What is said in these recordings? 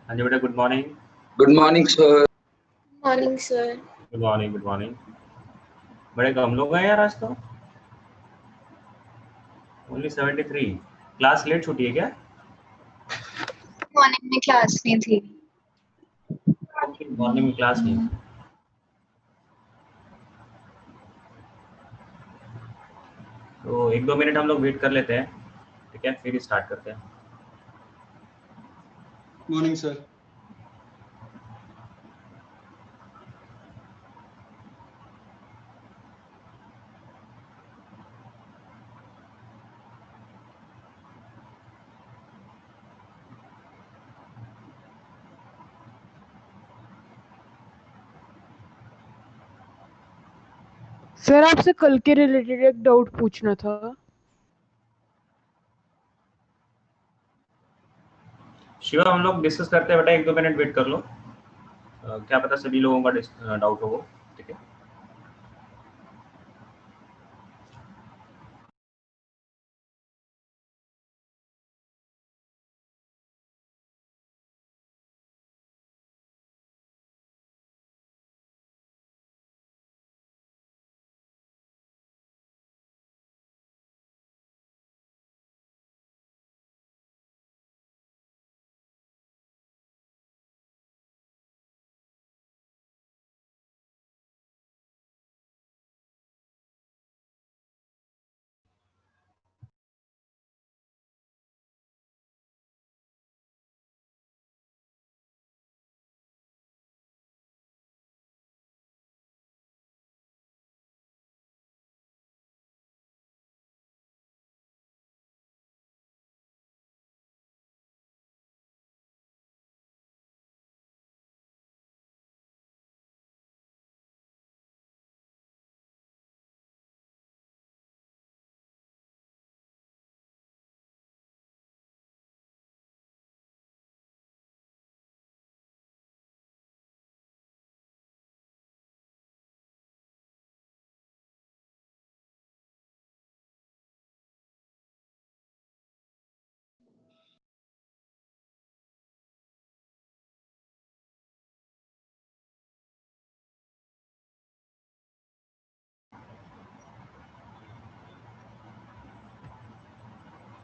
हाँ जी बेटा, good morning. Good morning sir. Morning sir. Good morning, good morning. बड़े कम लोग हैं यार आज तो। ओनली 73। क्लास लेट छूटी है क्या? मॉर्निंग में क्लास नहीं थी। ओके, मॉर्निंग में क्लास नहीं है। तो 1-2 मिनट हम लोग वेट कर लेते हैं, ठीक है, फिर स्टार्ट करते हैं। Morning sir. सर आपसे कल के रिलेटेड एक डाउट पूछना था। शिवा, हम लोग डिस्कस करते हैं बेटा, 1-2 मिनट वेट कर लो। क्या पता सभी लोगों का डाउट हो, ठीक है।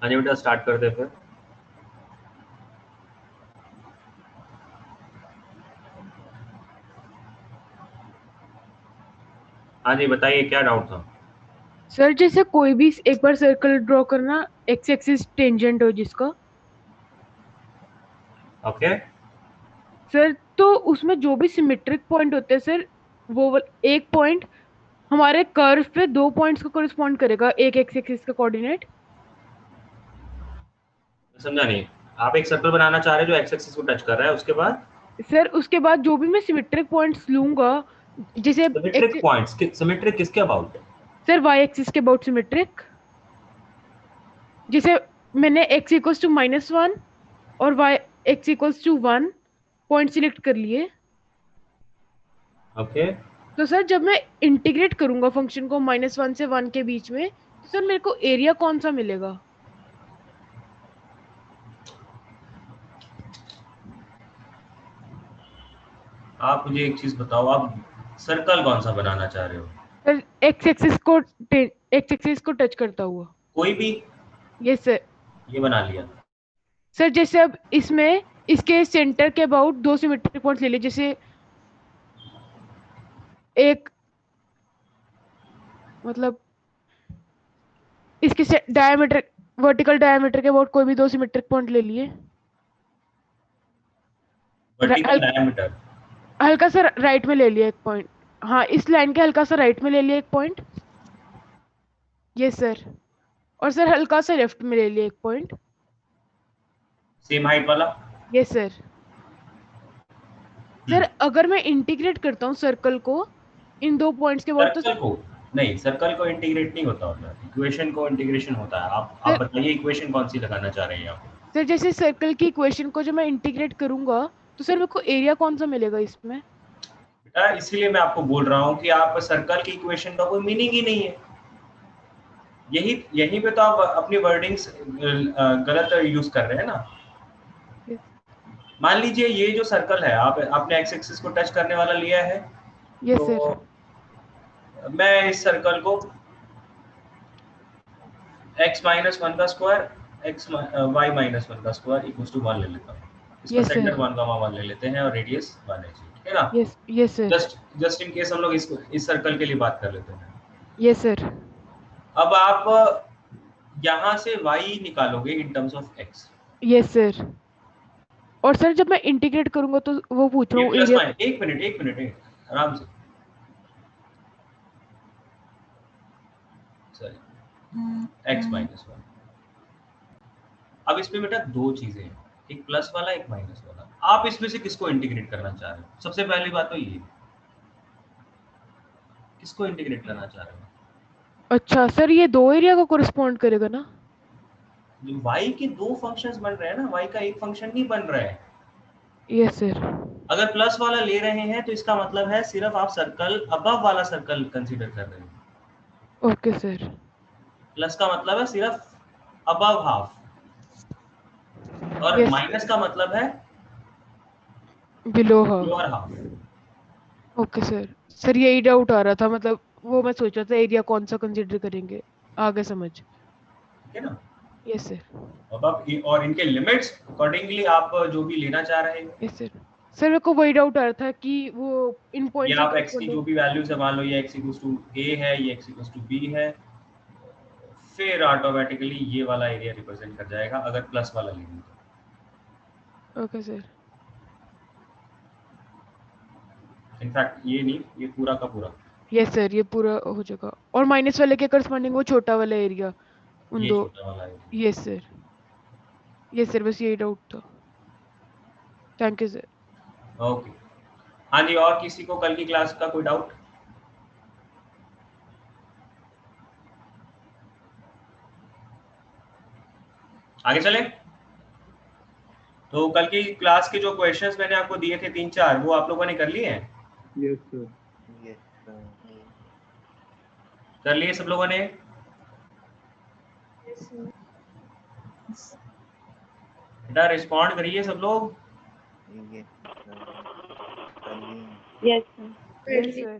हाँ जी बेटा, स्टार्ट करते हैं फिर। हाँ जी, बताइए क्या डाउट था। सर जैसे कोई भी एक बार सर्कल ड्रॉ करना, एक्स एक्सिस टेंजेंट हो जिसका। ओके। सर तो उसमें जो भी सिमेट्रिक पॉइंट होते हैं सर, एक पॉइंट हमारे कर्व पे 2 पॉइंट्स को कॉरेस्पॉन्ड करेगा, एक एक्स एक्सिस का कोऑर्डिनेट। समझा नहीं। आप एक सर्कल बनाना चाह रहे हो जो एक्स एक्सिस को टच कर रहा है, उसके बाद सर उसके बाद जो भी मैं सिमेट्रिक पॉइंट्स लूंगा, जैसे सिमेट्रिक पॉइंट्स, सिमेट्रिक किसके अबाउट? सर वाई एक्सिस के अबाउट सिमेट्रिक। जैसे मैंने x इक्वल्स टू -1 और y x equals to 1 point select कर लिए। ओके। तो सर जब मैं इंटीग्रेट करूंगा फंक्शन को -1 से 1 के बीच में, तो सर मेरे को एरिया कौन सा मिलेगा? आप मुझे एक चीज बताओ, आप सर्कल कौन सा बनाना चाह रहे हो? सर एक्स एक्सिस को टच करता हुआ। कोई भी? Yes sir. ये बना लिया। सर जैसे अब इसमें इसके सेंटर के अबाउट दो सिमेट्रिक पॉइंट्स ले लिए, जैसे एक मतलब इसके डायमीटर, वर्टिकल डायमीटर के अबाउट कोई भी दो सिमेट्रिक पॉइंट ले लिए। वर्टिकल डायमीटर हल्का सा राइट में ले लिया एक पॉइंट। हाँ, इस लाइन के हल्का सा राइट में ले लिया एक पॉइंट। Yes sir. और सर हल्का सा लेफ्ट में ले लिया एक पॉइंट। सेम हाइट वाला। Yes sir. सर अगर मैं इंटीग्रेट करता हूँ सर्कल को इन दो पॉइंट्स के बाद, तो सर्कल को नहीं, सर्कल को इंटीग्रेट नहीं होता होता, इक्वेशन को इंटीग्रेशन होता है। आप बताइए इक्वेशन कौन सी लगाना चाह रहे हैं आप? सर जैसे सर्कल की इक्वेशन को जब मैं इंटीग्रेट करूंगा, तो सर मेरे को एरिया कौन सा मिलेगा इसमें? बेटा इसीलिए मैं आपको बोल रहा हूँ कि आप सर्कल की इक्वेशन का कोई मीनिंग ही नहीं है। यही पे तो आप अपनी वर्डिंग्स गलत यूज कर रहे हैं ना। मान लीजिए ये जो सर्कल है आपने एक्स एक्सिस को टच करने वाला लिया है, यस तो सर। मैं इस सर्कल को x माइनस वन का स्क्वायर y माइनस वन का स्क्वायर इक्वल्स टू 1 ले लेता हूँ। इसका यस सेंटर सर। 1, 1 ले लेते हैं और रेडियस 1 है, ठीक है ना। Yes yes sir. Just in case हम लोग इस सर्कल के लिए बात कर लेते हैं। Yes sir. अब आप यहाँ से y निकालोगे in terms of x। Yes sir. और सर जब मैं इंटीग्रेट करूंगा तो वो पूछ रहा ये हूँ प्लस एरिया। माइनस, एक मिनट आराम से, सॉरी x माइनस 1। अब इसमें बेटा दो चीजें हैं, एक प्लस वाला एक माइनस वाला। आप इसमें से किसको इंटीग्रेट करना चाह रहे हो? सबसे पहली बात तो ये, किसको इंटीग्रेट करना चाह रहे हो? अच्छा सर, ये दो एरिया को कोरिस्पॉन्ड करेगा ना? y के दो फंक्शंस बन रहे हैं ना, y का एक फंक्शन नहीं बन रहा है। Yes sir. अगर प्लस वाला ले रहे हैं तो इसका मतलब है सिर्फ आप सर्कल अबव वाला सर्कल कंसीडर कर रहे हो। Okay sir. प्लस का मतलब है सिर्फ अबव हाफ, और यस माइनस का मतलब है below half. Lower half. Okay sir. Sir यही डाउट आ रहा था, मतलब वो मैं सोच रहा था एरिया कौन सा कंसीडर करेंगे, आगे समझ। ठीक है ना। Yes sir. अब आप और इनके लिमिट्स अकॉर्डिंगली आप जो भी लेना चाह रहे हो, यस सर। सर मेरे को वही डाउट आ रहा था कि वो इन ये पॉइंट्स आप x की को। जो भी वैल्यूज है, मान लो ये x इक्वल्स टू a है, ये x इक्वल्स टू b है, फिर ऑटोमेटिकली ये वाला एरिया रिप्रेजेंट कर जाएगा अगर प्लस वाला लेंगे तो। Okay sir. इनफैक्ट ये नहीं, ये पूरा का पूरा, यस सर, ये पूरा हो जाएगा। और माइनस वाले के करस्पॉन्डिंग वो छोटा वाला एरिया, उन ये दो। छोटा वाला area. Yes sir. Yes sir, बस यही डाउट था। Thank you sir. ओके, हाँ जी, और किसी को कल की क्लास का कोई डाउट? आगे चले। तो कल की क्लास के जो क्वेश्चंस मैंने आपको दिए थे 3-4, वो आप लोगों ने कर लिए हैं? Yes sir. Yes sir. कर लिए सब लोगों ने? Yes, sir. बेटा रिस्पॉन्ड करिए सब लोग। Yes sir. कर लिए। Yes, sir. Yes sir.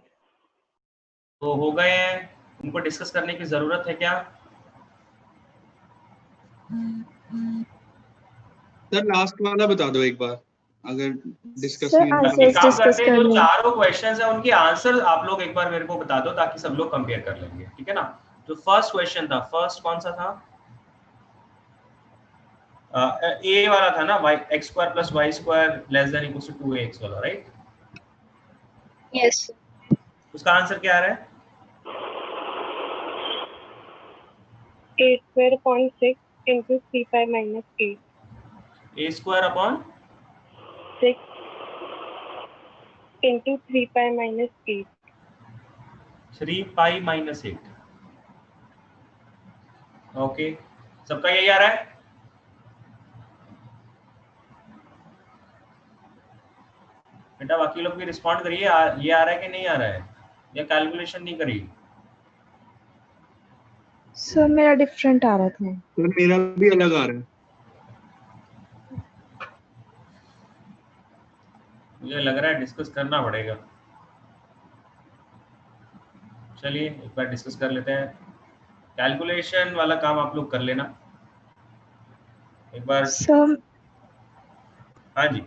तो हो गए हैं, उनको डिस्कस करने की जरूरत है क्या? सर लास्ट वाला बता दो एक बार, अगर डिस्कस Sir, नहीं हुआ। answers एक काम discuss करते हैं, जो करने। चारों क्वेश्चंस हैं उनके आंसर आप लोग एक बार मेरे को बता दो ताकि सब लोग कंपेयर कर लेंगे, ठीक है ना। जो फर्स्ट क्वेश्चन था, फर्स्ट कौन सा था? ए वाला था ना, y x square plus Y square less than equal to 2ax वाला, राइट? Yes, sir. उसका आंसर क्या आ रहा है? 8 square upon 6 into 3 pi minus 8. a square upon 6 into 3 pi minus 8. 3 pi minus 8। Okay, सबका यही आ रहा है? बेटा बाकी लोग भी रिस्पॉन्ड करिए, ये आ रहा है कि नहीं आ रहा है, या कैलकुलेशन नहीं करी? सर मेरा डिफरेंट आ रहा था। सर मेरा भी अलग आ रहा है। मुझे लग रहा है डिस्कस करना पड़ेगा। चलिए एक बार डिस्कस कर लेते हैं। कैलकुलेशन वाला काम आप लोग कर लेना एक बार। सर हाँ जी,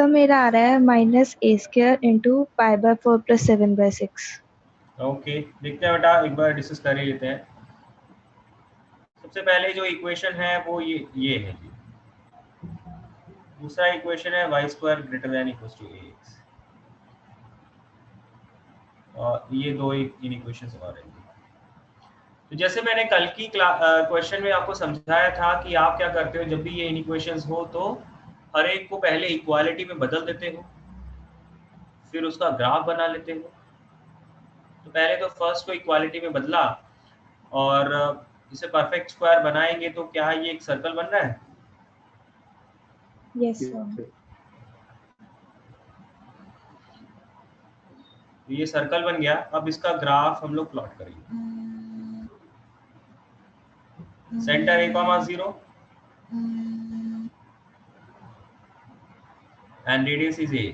मेरा आ रहा है -a² इंटू π/4 + 7/6। ओके देखते हैं बेटा, एक बार डिस्कस कर ही लेते हैं। सबसे पहले जो इक्वेशन है वो ये है जी। दूसरा इक्वेशन है y square greater than equal to ax, और ये दो इन इक्वेशंस और हैं। तो जैसे मैंने कल की क्वेश्चन में आपको समझाया था कि आप क्या करते हो, जब भी ये इन इक्वेशंस हो तो हर एक को पहले इक्वालिटी में बदल देते हो, फिर उसका ग्राफ बना लेते हो। तो पहले तो फर्स्ट को इक्वालिटी में बदला और इसे परफेक्ट स्क्वायर बनाएंगे तो क्या ये एक सर्कल बन रहा है? Yes sir. तो ये सर्कल बन गया। अब इसका ग्राफ हम लोग प्लॉट करेंगे। Centre a, 0, and radius is a.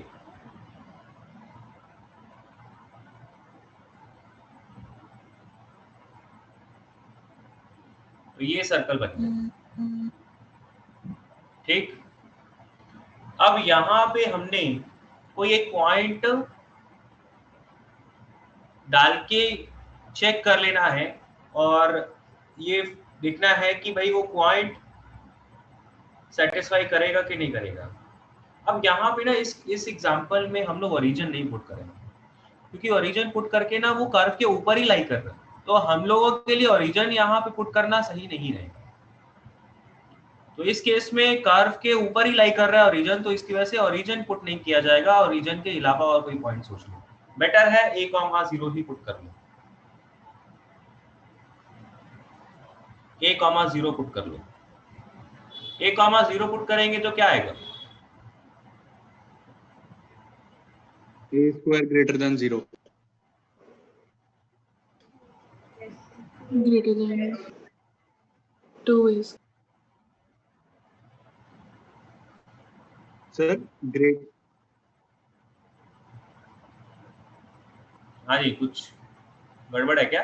तो ये सर्कल बन गया। ठीक, अब यहां पे हमने कोई एक पॉइंट डाल के चेक कर लेना है और ये देखना है कि भाई वो पॉइंट सेटिस्फाई करेगा कि नहीं करेगा। अब यहाँ पे ना इस एग्जांपल में हम लोग ओरिजिन नहीं पुट करेंगे, क्योंकि ओरिजिन पुट करके ना वो कर्व के ऊपर ही लाई कर रहा है, तो हम लोगों के लिए ओरिजिन यहाँ पे पुट करना सही नहीं रहेगा। तो इस केस में कर्व के ऊपर ही लाई कर रहा है ओरिजिन, तो इसकी वजह से ओरिजिन पुट नहीं किया जाएगा। ओरिजिन के अलावा और कोई पॉइंट सोच लो, बेटर है a,0 ही पुट कर लो, a,0 पुट कर लो। a,0 पुट करेंगे तो क्या आएगा? a square greater than 0. greater than 2 is sir great हाँ जी, कुछ गड़बड़ है क्या?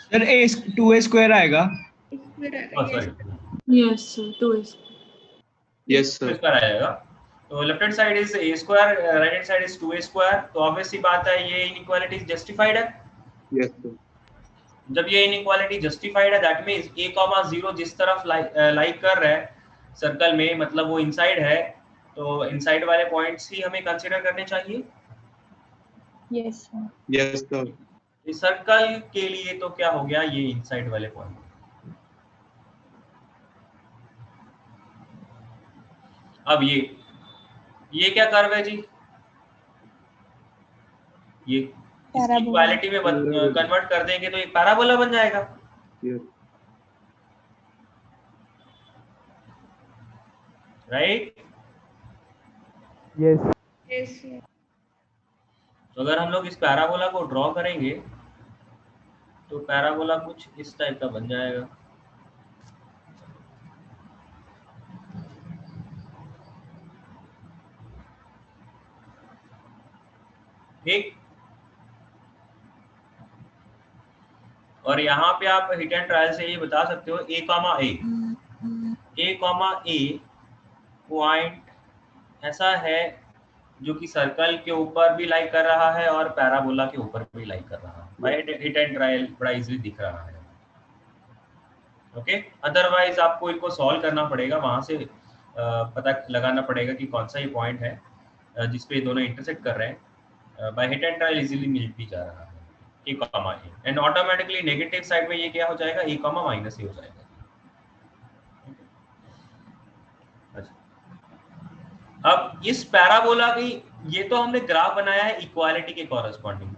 सर ए 2a स्क्वायर आएगा। Sorry, yes sir 2 is yes sir square आएगा। तो left hand side is a square, right hand side is 2a square. तो obviously बात है ये इनइक्वालिटी जस्टिफाइड है। यस सर जब ये इनइक्वालिटी जस्टिफाइड है, दैट मींस a,0 जिस तरफ लाइक कर रहा है सर्कल में, मतलब वो इनसाइड है, तो इनसाइड वाले पॉइंट्स ही हमें कंसीडर करने चाहिए। Yes, sir. यस सर इस सर्कल के लिए तो क्या हो गया, ये इनसाइड वाले पॉइंट। अब ये क्या कर्व है जी? ये Parabola. इक्वालिटी में कन्वर्ट कर देंगे तो एक पैराबोला बन जाएगा। Yes right? यस। तो अगर हम लोग इस पैराबोला को ड्रॉ करेंगे तो पैराबोला कुछ इस टाइप का बन जाएगा। ठीक, और यहाँ पे आप हिट एंड ट्रायल से ये बता सकते हो a, पॉइंट ऐसा है जो कि सर्कल के ऊपर भी लाइक कर रहा है और पैराबोला के ऊपर भी लाइक कर रहा है। बाय हिट एंड ट्रायल बड़ा इजीली दिख रहा है। ओके, अदरवाइज आपको इनको सॉल्व करना पड़ेगा, वहां से पता लगाना पड़ेगा कि कौन सा ये पॉइंट है जिसपे दोनों इंटरसेक्ट कर रहे हैं। By hit and trial easily मिल भी जा रहा है a, and automatically negative side में ये क्या हो जाएगा, a, माइनस a हो जाएगा। अब इस पैराबोला की, ये तो हमने ग्राफ बनाया है इक्वालिटी के कॉरेस्पॉन्डिंग।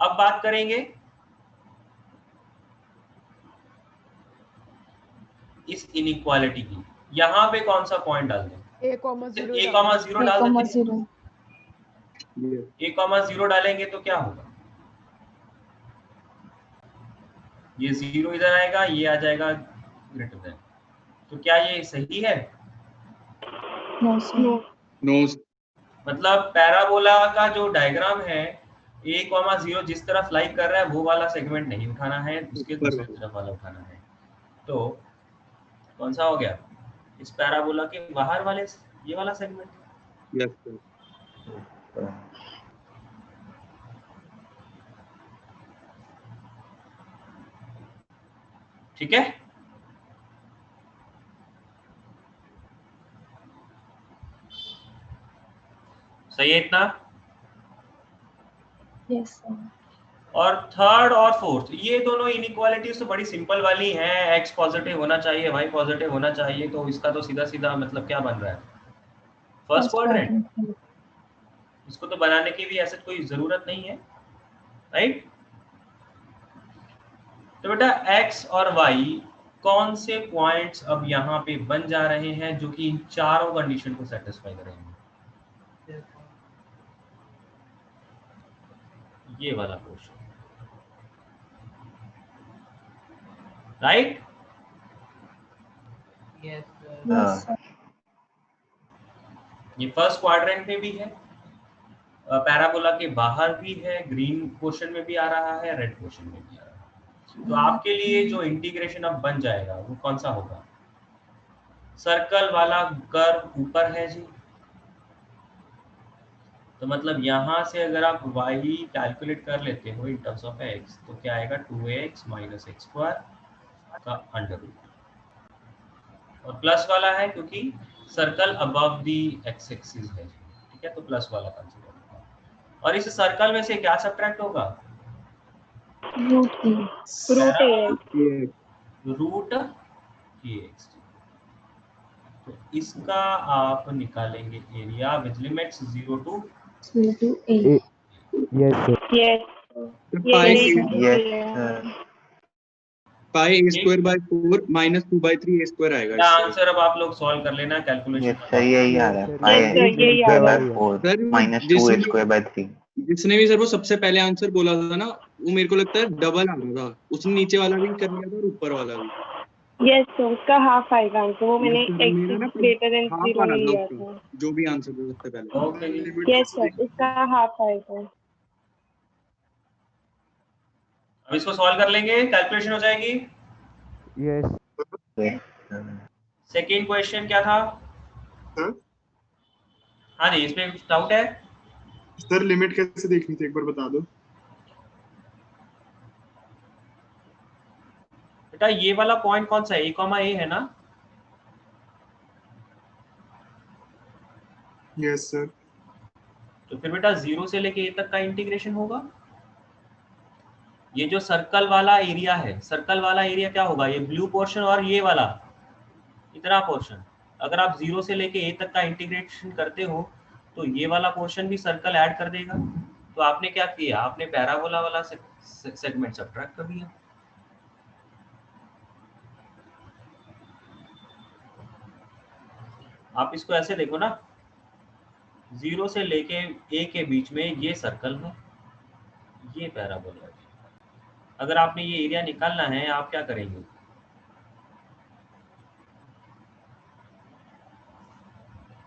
अब बात करेंगे इस इनइक्वालिटी की। यहाँ पे कौन सा पॉइंट डाल दें? a, 0 a,0 डाल देंगे। 0. a,0 डालेंगे तो क्या होगा, ये 0 इधर आएगा, ये आ जाएगा ग्रेटर देन। तो क्या ये सही है? No, sir. नो मतलब पैराबोला का जो डायग्राम है a,0 जिस तरफ लाइक कर रहा है वो वाला सेगमेंट नहीं उठाना है, उसके दूसरी तरफ वाला उठाना है। तो कौन सा हो गया, इस पैराबोला के बाहर वाले ये वाला सेगमेंट। यस सर ठीक है, सही है इतना। Yes, sir. और थर्ड और फोर्थ, ये दोनों इनइक्वालिटीज तो बड़ी सिंपल वाली हैं। x पॉजिटिव होना चाहिए, y पॉजिटिव होना चाहिए, तो इसका तो सीधा सीधा मतलब क्या बन रहा है, फर्स्ट क्वाड्रेंट। इसको तो बनाने की भी ऐसे कोई जरूरत नहीं है, राइट? तो बेटा x और y कौन से पॉइंट्स अब यहाँ पे बन जा रहे हैं जो कि इन चारों कंडीशन को सेटिस्फाई करेंगे? ये वाला पोर्शन, राइट? Yes, sir. ये फर्स्ट क्वाड्रेंट में भी है, पैराबोला के बाहर भी है, ग्रीन पोर्शन में भी आ रहा है, रेड पोर्शन में भी आ रहा है। तो आपके लिए जो इंटीग्रेशन अब बन जाएगा वो कौन सा होगा? सर्कल वाला कर्व ऊपर है जी, तो मतलब यहाँ से अगर आप y कैलकुलेट कर लेते हो इन टर्म्स ऑफ x, तो क्या आएगा 2x माइनस एक्स स्क्वायर का अंडर रूट, और प्लस वाला है क्योंकि सर्कल अबव दी एक्स एक्सिस है, ठीक है, तो प्लस वाला कंसीडर होगा। और इस सर्कल में से क्या सब्ट्रैक्ट होगा? रूट की रूट kx। तो इसका आप निकालेंगे area with limits 0 to 8 pi a square by 4 minus 2 by 3 a square आएगा क्या इससे। आंसर अब आप लोग सॉल्व कर लेना कैलकुलेशन। सही यही आ रहा है, पाई a by 4 minus 2 a square by 3। जिसने भी सर वो सबसे पहले आंसर बोला था ना, वो मेरे को लगता है डबल आ रहा था, उसने नीचे वाला भी कर लिया था और ऊपर वाला भी। यस सर, उसका हाफ आएगा आंसर, वो मैंने मेरा ना x ग्रेटर देन हाफ 0 आ में रहा लिया था था। जो भी आंसर था सबसे पहले। ओके, यस सर, इसका हाफ आएगा। अब इसको सॉल्व कर लेंगे, कैलकुलेशन हो जाएगी। सेकेंड क्वेश्चन क्या था? हाँ जी, इसमें कुछ डाउट है? सर लिमिट कैसे देखनी थी एक बार बता दो। बेटा ये वाला पॉइंट कौन सा है? a, है ना? Yes sir. तो फिर बेटा 0 से लेके a तक का इंटीग्रेशन होगा। ये जो सर्कल वाला एरिया है, सर्कल वाला एरिया क्या होगा? ये ब्लू पोर्शन और ये वाला इतना पोर्शन। अगर आप 0 से लेके a तक का इंटीग्रेशन करते हो तो ये वाला पोर्शन भी सर्कल ऐड कर देगा। तो आपने क्या किया? आपने पैराबोला वाला सेगमेंट सब्ट्रैक्ट कर दिया। आप इसको ऐसे देखो ना, 0 से लेके a के बीच में ये सर्कल है, ये पैराबोला है। अगर आपने ये एरिया निकालना है, आप क्या करेंगे?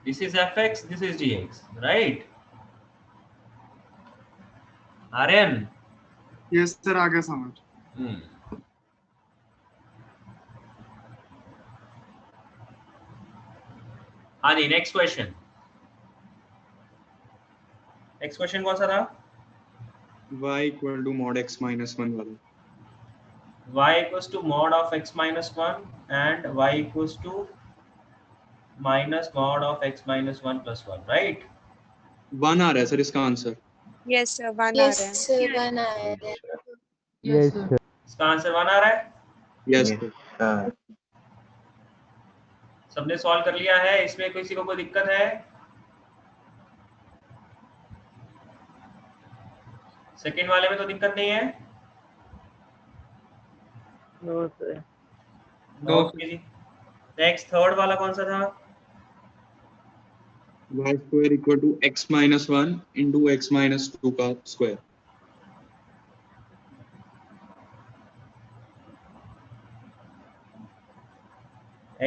This is fx, this is gx, right? Aryan? Yes sir, आ गया समझ। हाँ जी, नेक्स्ट क्वेश्चन। नेक्स्ट क्वेश्चन कौन सा था? y equal to mod x minus 1 वाला। y equals to mod of x minus 1 and y equals to minus mod of x minus 1 plus 1, right? 1 आ रहा है सर इसका आंसर। यस सर, 1 आ रहा है। Yes sir. इसका आंसर 1 आ रहा है। Yes sir. सबने सॉल्व कर लिया है? इसमें किसी को कोई दिक्कत है? सेकंड वाले में तो दिक्कत नहीं है? No sir. ओके जी। नेक्स्ट थर्ड वाला कौन सा था? y square equal to x minus 1 into x minus 2 का square.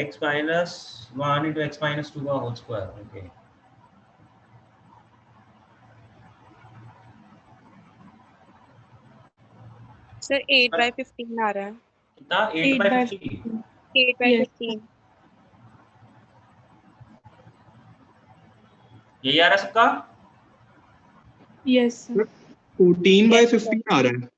x minus 1 into x minus 2 का whole square. Okay, sir 8 by 15 आ रहा है। कितना? 8 by 15। 8 by 15। यही आ रहा है सबका? Yes sir. 14 by 15 आ रहा है।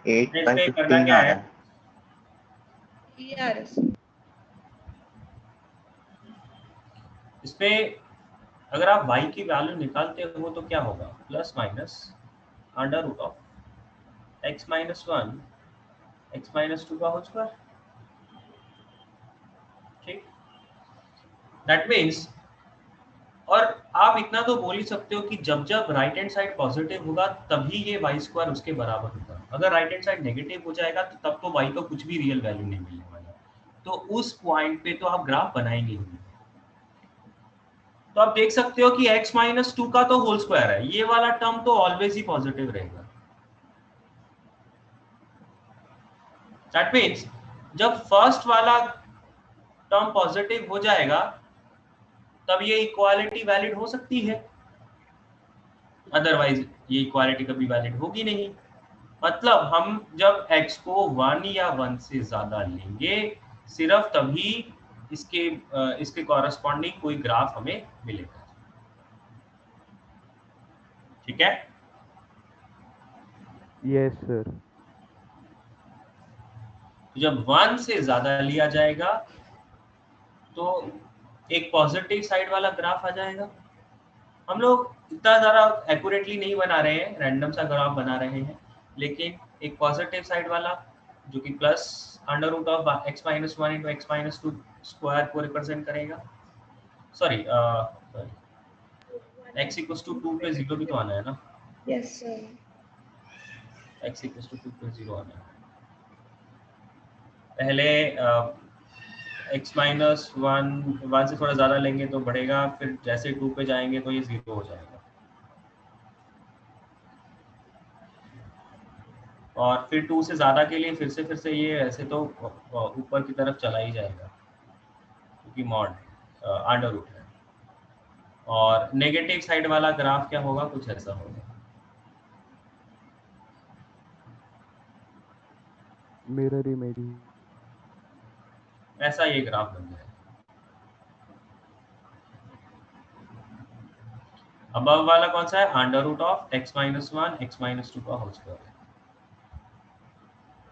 इसमें करना क्या है? इसमें अगर आप y की वैल्यू निकालते हो तो क्या होगा? Plus minus under root of x minus 1 x minus 2 का होल स्क्वायर। ठीक, दैट मीन्स, और आप इतना तो बोल ही सकते हो कि जब जब राइट हैंड साइड पॉजिटिव होगा तभी ये y स्क्वायर उसके बराबर होगा। अगर राइट हैंड साइड नेगेटिव हो जाएगा तो तब तो y को कुछ भी रियल वैल्यू नहीं मिलने वाला। तो उस पॉइंट पे तो आप ग्राफ बनाएंगे ही। तो आप देख सकते हो कि x माइनस 2 का तो होल स्क्वायर है, ये वाला टर्म तो ऑलवेज ही पॉजिटिव रहेगा। दैट मीन्स जब फर्स्ट वाला टर्म पॉजिटिव हो जाएगा तब ये इक्वालिटी वैलिड हो सकती है, अदरवाइज ये इक्वालिटी कभी वैलिड होगी नहीं। मतलब हम जब x को 1 या 1 से ज्यादा लेंगे सिर्फ तभी इसके कॉरेस्पॉन्डिंग कोई ग्राफ हमें मिलेगा। ठीक है? Yes sir. जब 1 से ज्यादा लिया जाएगा तो एक पॉजिटिव साइड वाला ग्राफ आ जाएगा। हम लोग इतना ज़्यादा एक्यूरेटली नहीं बना रहे हैं, रैंडम सा ग्राफ बना रहे हैं, लेकिन एक पॉजिटिव साइड वाला जो कि plus under root of x minus 1 into X minus 2 square को रिप्रेजेंट करेगा। सॉरी x इक्वल्स टू 2 पे 0 भी तो आना है ना। Yes sir. x equals to 2 पे 0 आना है। पहले x माइनस 1 से थोड़ा ज़्यादा लेंगे तो बढ़ेगा, फिर जैसे 2 पे जाएंगे तो ये 0 हो जाएगा, और फिर 2 से ज़्यादा के लिए फिर से ये ऐसे तो ऊपर की तरफ चला ही जाएगा क्योंकि मॉड अंडर रूट है। और नेगेटिव साइड वाला ग्राफ क्या होगा, कुछ ऐसा होगा। मिरर इमेज ऐसा ये ग्राफ बन जाएगा। अबव वाला कौन सा है, under root of x minus 1 x minus 2 का होल स्क्वायर।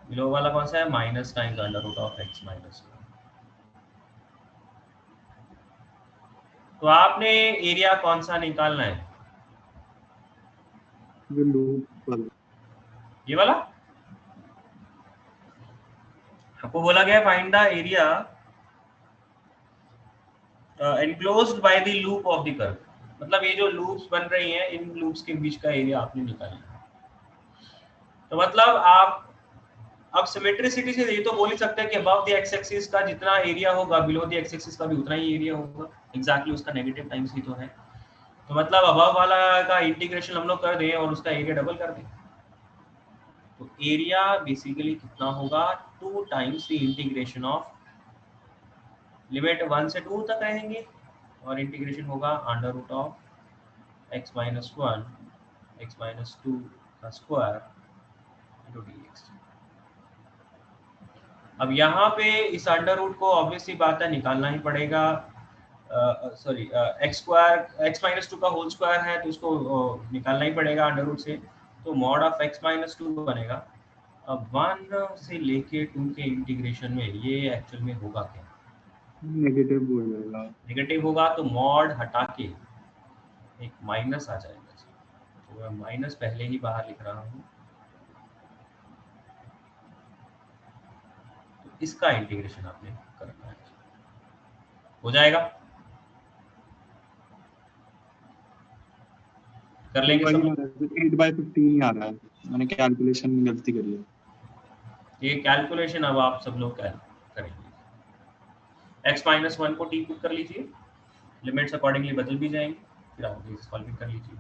बिलो वाला कौन सा है, minus times under root of x minus 1। तो आपने एरिया कौन सा निकालना है, ये वाला। आपको बोला गया find the area enclosed by the loop of the curve. मतलब ये जो लूप्स बन रही हैं इन लूप्स के बीच का एरिया आपने निकालना है। तो मतलब आप अब सिमेट्रिसिटी से ये तो बोल ही सकते हैं कि अबव द एक्स एक्सिस का जितना एरिया होगा बिलो द एक्स एक्सिस का भी उतना ही एरिया होगा। एग्जैक्टली उसका नेगेटिव टाइम्स ही तो है। तो मतलब अबव वाला का इंटीग्रेशन हम लोग कर दें और उसका एरिया डबल कर दें, तो एरिया बेसिकली कितना होगा, 2 times the integration of limit 1 से 2 तक रहेंगे और इंटीग्रेशन होगा under root of x minus 1 x minus 2 का स्क्वायर इंटू dx। अब यहाँ पे इस अंडर रूट को ऑब्वियसली बात है निकालना ही पड़ेगा। Sorry x square x minus 2 का होल स्क्वायर है तो इसको निकालना ही पड़ेगा अंडर रूट से, तो मॉड ऑफ x माइनस 2 बनेगा। अब 1 से लेके 2 के इंटीग्रेशन में ये एक्चुअल में होगा क्या, नेगेटिव हो जाएगा। नेगेटिव होगा तो मॉड हटा के एक माइनस आ जाएगा। तो मैं माइनस पहले ही बाहर लिख रहा हूँ, तो इसका इंटीग्रेशन आपने करना है, हो जाएगा। कर लेंगे सब। 8/15 ही आ रहा है, मैंने कैलकुलेशन में गलती करी है। ये कैलकुलेशन अब आप सब लोग करेंगे। x माइनस 1 को t पुट कर लीजिए, लिमिट्स अकॉर्डिंगली बदल भी जाएंगे, फिर आप इसे सॉल्व कर लीजिए।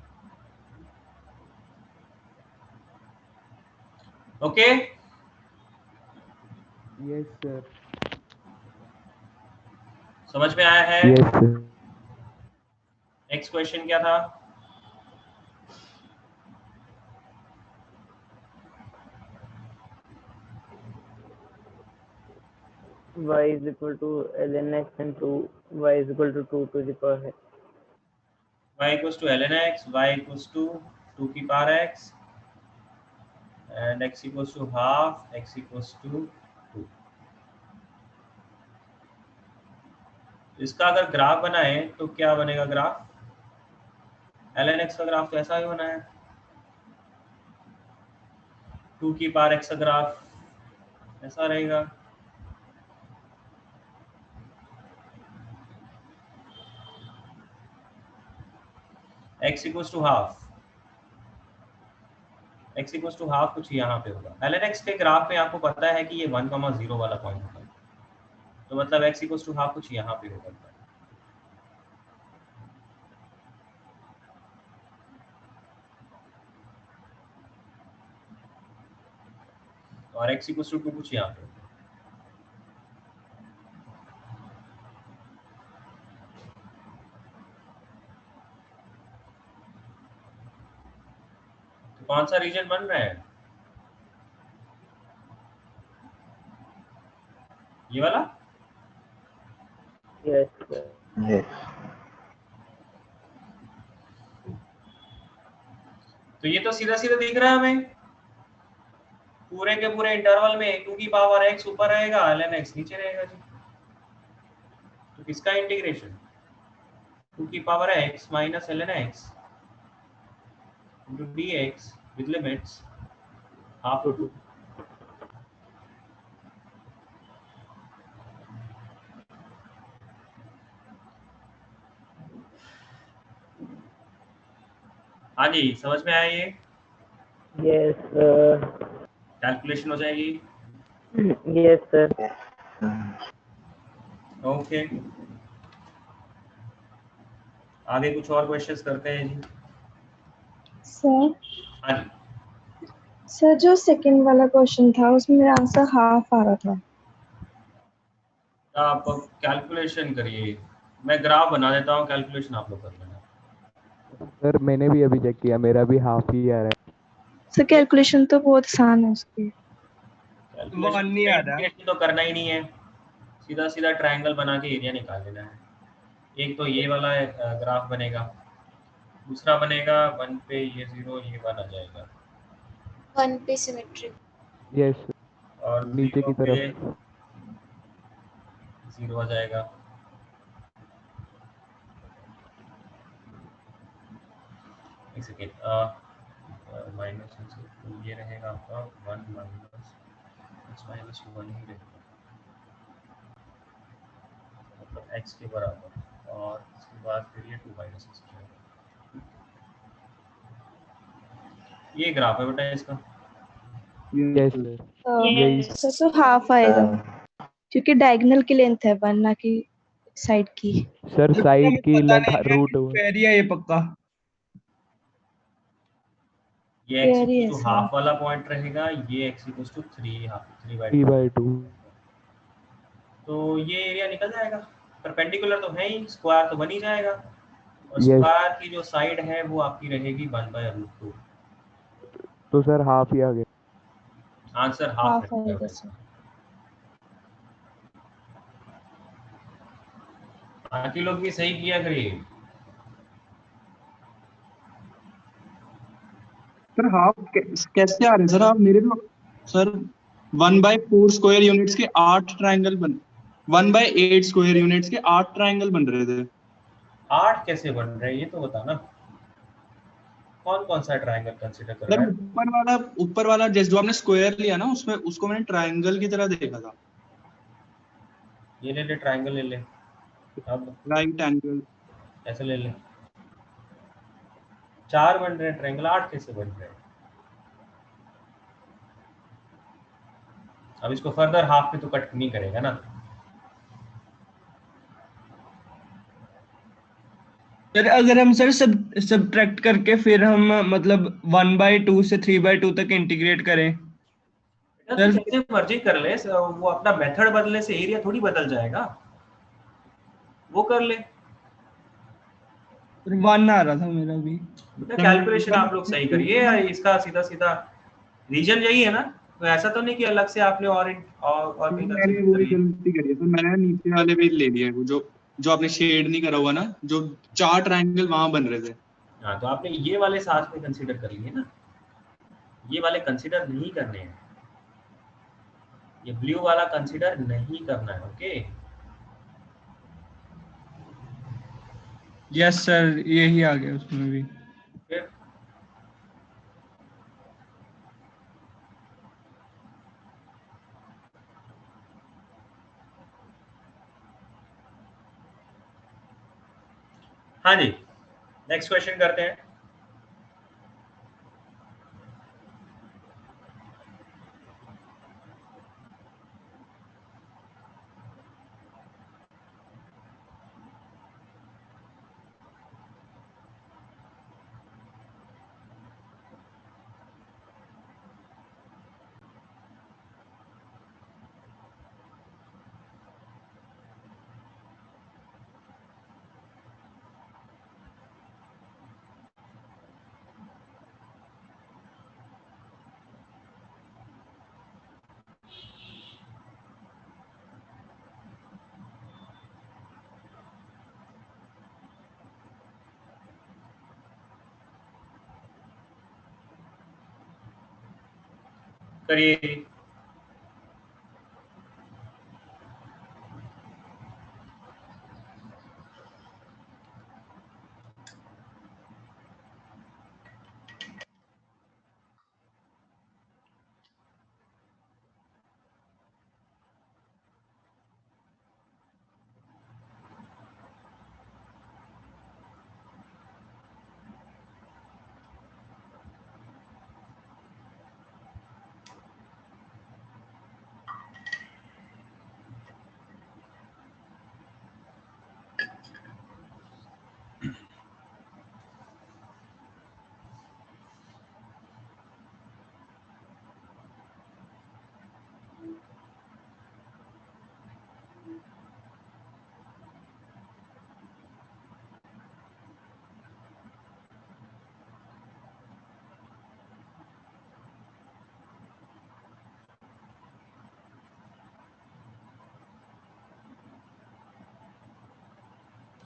Okay yes sir. समझ में आया है? Yes sir. नेक्स्ट क्वेश्चन क्या था? y is equal to ln x into y is equal to 2 to the power x. y equals to ln x, y equals to 2 की power x and x equals to half, x equals to 2। इसका अगर graph बनाए तो क्या बनेगा graph, ln x का graph तो ऐसा ही होना है, 2 की पावर x का ग्राफ ऐसा रहेगा। x equals to half, x equals to half कुछ यहाँ पे होगा। ln x के ग्राफ में आपको पता है कि ये 1,0 वाला पॉइंट होगा, तो मतलब x इक्वल्स टू हाफ कुछ यहाँ पे होगा। और x इक्वल्स टू 2 कुछ यहाँ पे होगा। कौन सा रीजन बन रहा है? ये वाला? Yes sir. यस। तो ये तो सीधा सीधा दिख रहा है हमें, पूरे के पूरे इंटरवल में 2 की पावर x ऊपर रहेगा, ln x नीचे रहेगा जी। तो किसका इंटीग्रेशन? 2 की power x minus ln x into dx with limits half to 2। हाँ जी, समझ में आया ये? Yes sir. कैलकुलेशन हो जाएगी। Yes sir. ओके, आगे कुछ और क्वेश्चंस करते हैं जी। सर हाँ जी, सर जो सेकंड वाला क्वेश्चन था उसमें मेरा आंसर हाफ आ रहा था। आप कैलकुलेशन करिए, मैं ग्राफ बना देता हूँ, कैलकुलेशन आप लोग कर लेना। सर मैंने भी अभी चेक किया, मेरा भी हाफ ही आ रहा है। सर कैलकुलेशन तो बहुत आसान है उसकी। वन नहीं आ रहा। कैलकुलेशन तो करना ही नहीं है, सीधा सीधा ट्रायंगल बना के एरिया निकाल लेना है। एक तो ये वाला ग्राफ बनेगा, दूसरा बनेगा 1 पे ये 0, ये 1 आ जाएगा, 1 पे सिमेट्रिक। यस और नीचे 0 की पे तरफ। 0 आ जाएगा। एक सेकेंड, माइनस ये रहेगा आपका 1 माइनस माइनस 1 ही रहेगा, मतलब x के बराबर, और इसके बाद फिर ये 2 माइनस x हो जाएगा। ये ग्राफ है बेटा इसका। Yes sir. यही सर तो हाफ आएगा क्योंकि डायगोनल की लेंथ है 1 ना कि साइड की। सर साइड की पता लेंथ नहीं रूट स्क्वायर ही है ये पक्का। ये x इक्वल टू हाफ वाला पॉइंट रहेगा, ये x इक्वल टू 3/2। तो ये एरिया निकल जाएगा, परपेंडिकुलर तो है ही, स्क्वायर तो बन ही जाएगा, और स्क्वायर की जो साइड है वो आपकी रहेगी 1/√2। तो सर हाफ ही आ गया। आंसर हाफ रहेगा इसका। बाकी लोग भी सही किया करिए। सर हाफ कैसे आ रहे हैं सर? आप मेरे को सर 1/4 स्क्वायर यूनिट्स के 8 ट्रायंगल बन 1/8 स्क्वायर यूनिट्स के 8 ट्रायंगल बन रहे थे। 8 कैसे बन रहे हैं ये तो बता ना, कौन कौन सा ट्रायंगल कंसीडर कर रहा है? ऊपर वाला जैसे जो आपने स्क्वायर लिया ना, उसमें उसको मैंने ट्रायंगल की तरह देखा था। ये ले ले, ट्रायंगल ले ले, अब राइट एंगल ऐसे ले ले। 4 बन रहे हैं ट्रायंगल, 8 कैसे बन रहे हैं? अब इसको फर्दर हाफ पे तो कट नहीं करेगा ना। सर अगर हम सर सब्ट्रैक्ट करके फिर हम मतलब 1/2 से 3/2 तक इंटीग्रेट करें तो जैसे मर्जी कर ले, वो अपना मेथड बदलने से एरिया थोड़ी बदल जाएगा, वो कर ले। 1 आ रहा था मेरा भी। कैलकुलेशन आप लोग सही करिए, इसका सीधा सीधा रीजन यही है ना, तो ऐसा तो नहीं कि अलग से आपने और भी मैंने वही गलती करी है सर, मैंने नीचे वाले भी ले लिए वो जो आपने शेड नहीं करा हुआ ना, जो 4 ट्रायंगल वहां बन रहे थे। हाँ, तो आपने ये वाले साथ में कंसीडर कर लिए ना, ये वाले कंसीडर नहीं करने हैं, ये ब्लू वाला कंसीडर नहीं करना है। ओके यस सर, यही आ गया उसमें भी। हाँ जी, नेक्स्ट क्वेश्चन करते हैं। करिए।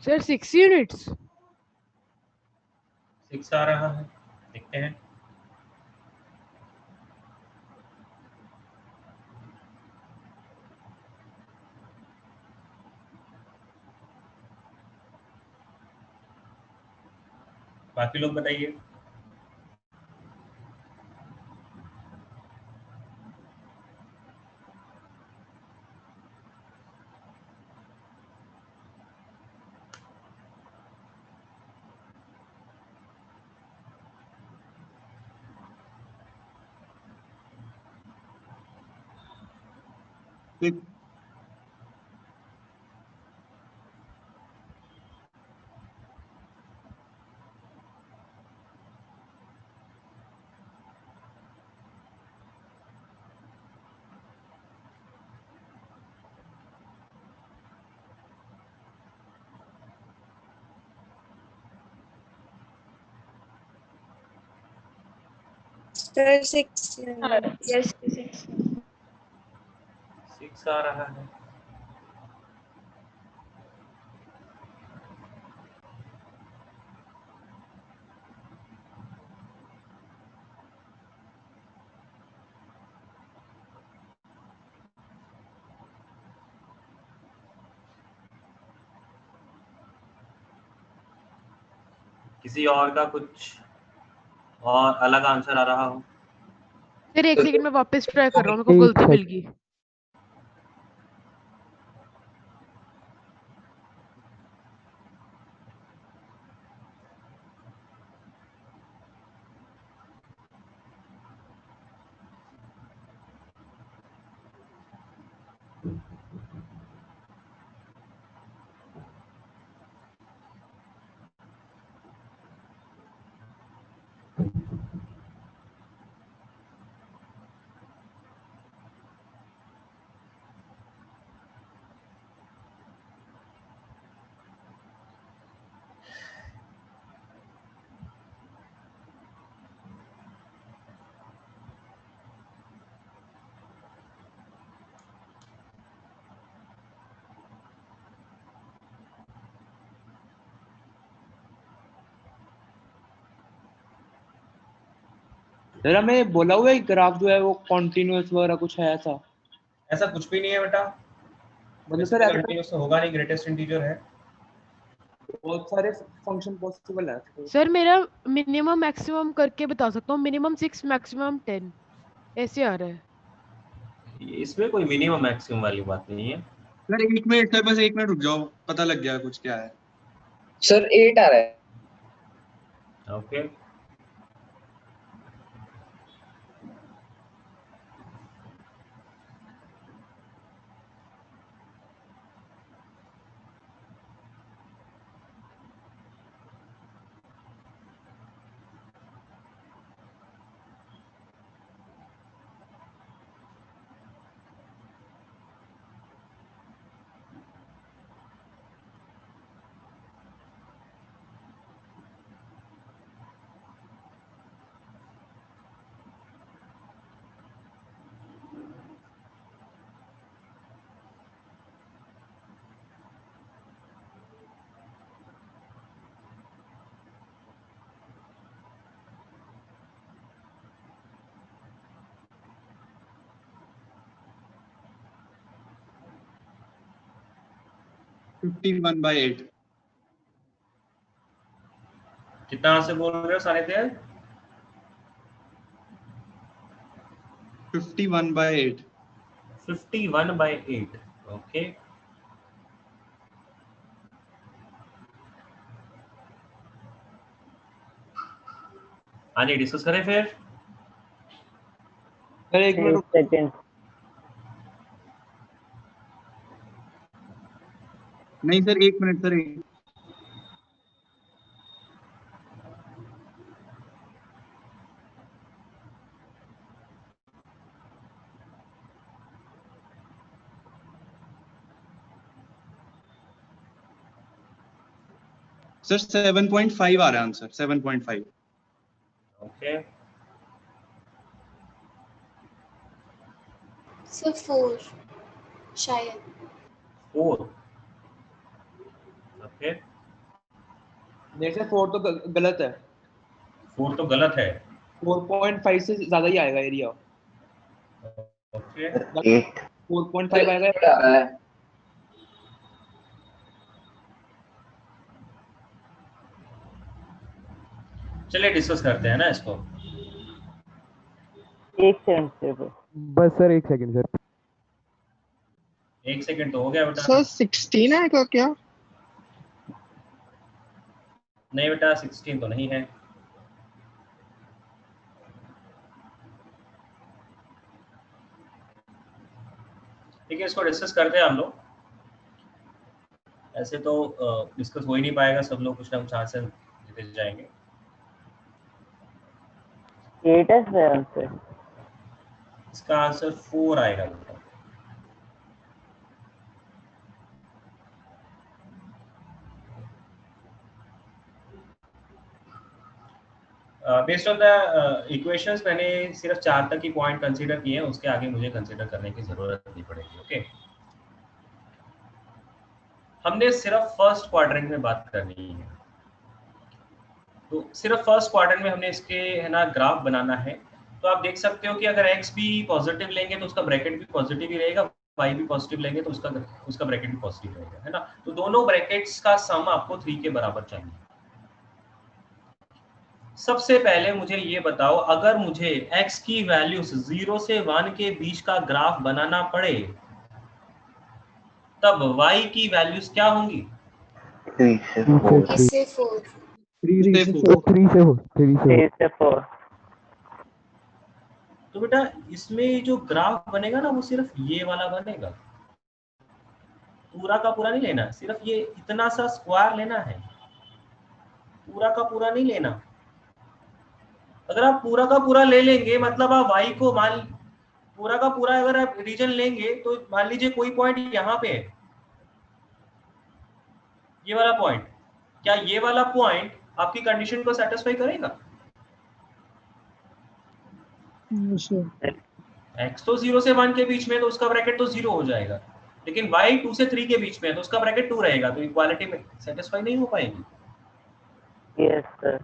सर 6 यूनिट्स 6 आ रहा है, देखते हैं। बाकी लोग बताइए। Sir 6 Yes, 6. 6 आ रहा है। किसी और का कुछ और अलग आंसर आ रहा हो? सर 1 सेकंड में वापस ट्राई कर रहा हूँ, मेरे को गलती मिल गई। जरा मैं बोला हुआ है ग्राफ जो है वो कॉन्टिन्यूअस वगैरह कुछ है ऐसा? ऐसा कुछ भी नहीं है बेटा, मतलब सर ऐसा कंटीन्यूअस तो होगा नहीं, ग्रेटेस्ट इंटीजर है। बहुत सारे फंक्शन पॉसिबल है। सर मेरा मिनिमम मैक्सिमम करके बता सकता हूँ, मिनिमम 6 मैक्सिमम 10 ऐसे आ रहा है। इसमें कोई मिनिमम मैक्सिमम वाली बात नहीं है। सर 1 मिनट सर, बस 1 मिनट रुक जाओ, पता लग गया कुछ क्या है। सर 8 आ रहा है। ओके 51/8। कितना आंसर बोल रहे हो सानिध्य? 51/8। 51/8। ओके, आगे डिस्कस करें फिर। एक सेकंड। नहीं सर, 1 मिनट सर। सर 7.5 आ रहा है आंसर, 7.5। ओके, सर 4 शायद। 4। ओके, नहीं सर 4 तो गलत है। 4 तो गलत है। 4.5 से ज्यादा ही आएगा एरिया। ओके, 4.5 आएगा। चलिए डिस्कस करते हैं ना इसको। एक सेकंड सर, बस सर 1 सेकंड सर। 1 सेकंड तो हो गया बेटा। सर 16 आएगा क्या? नहीं बेटा, 16 तो नहीं है। ठीक है, इसको डिस्कस करते हैं हम लोग। ऐसे तो डिस्कस हो ही नहीं पाएगा, सब लोग कुछ ना कुछ आंसर देते जाएंगे। 8 है सर आंसर। इसका आंसर 4 आएगा बेटा। बेस्ड ऑन द इक्वेशंस मैंने सिर्फ 4 तक की पॉइंट कंसीडर किए हैं, उसके आगे मुझे कंसीडर करने की जरूरत नहीं पड़ेगी। ओके, हमने सिर्फ फर्स्ट क्वाड्रेंट में बात करनी है, तो सिर्फ फर्स्ट क्वाड्रेंट में हमने इसके है ना ग्राफ बनाना है। तो आप देख सकते हो कि अगर x भी पॉजिटिव लेंगे तो उसका ब्रैकेट भी पॉजिटिव ही रहेगा, y भी पॉजिटिव लेंगे तो उसका ब्रैकेट भी पॉजिटिव रहेगा, है ना। तो दोनों ब्रैकेट्स का सम आपको 3 के बराबर चाहिए। सबसे पहले मुझे ये बताओ, अगर मुझे x की वैल्यूज 0 से 1 के बीच का ग्राफ बनाना पड़े तब y की वैल्यूज क्या होंगी? 3 से 4। 3 से 4। तो बेटा इसमें जो ग्राफ बनेगा ना वो सिर्फ ये वाला बनेगा, पूरा का पूरा नहीं लेना, सिर्फ ये इतना सा स्क्वायर लेना है, पूरा का पूरा नहीं लेना। अगर आप पूरा का पूरा ले लेंगे मतलब आप y को पूरा का पूरा अगर आप रीजन लेंगे तो मान लीजिए कोई पॉइंट यहाँ पे है, ये वाला पॉइंट, क्या ये वाला पॉइंट आपकी कंडीशन को सेटिस्फाई करेगा? x तो 0 से 1 के बीच में तो उसका ब्रैकेट तो 0 हो जाएगा, लेकिन y 2 से 3 के बीच में है तो उसका ब्रैकेट 2 रहेगा, तो इक्वालिटी में सेटिस्फाई नहीं हो पाएगी। Yes sir.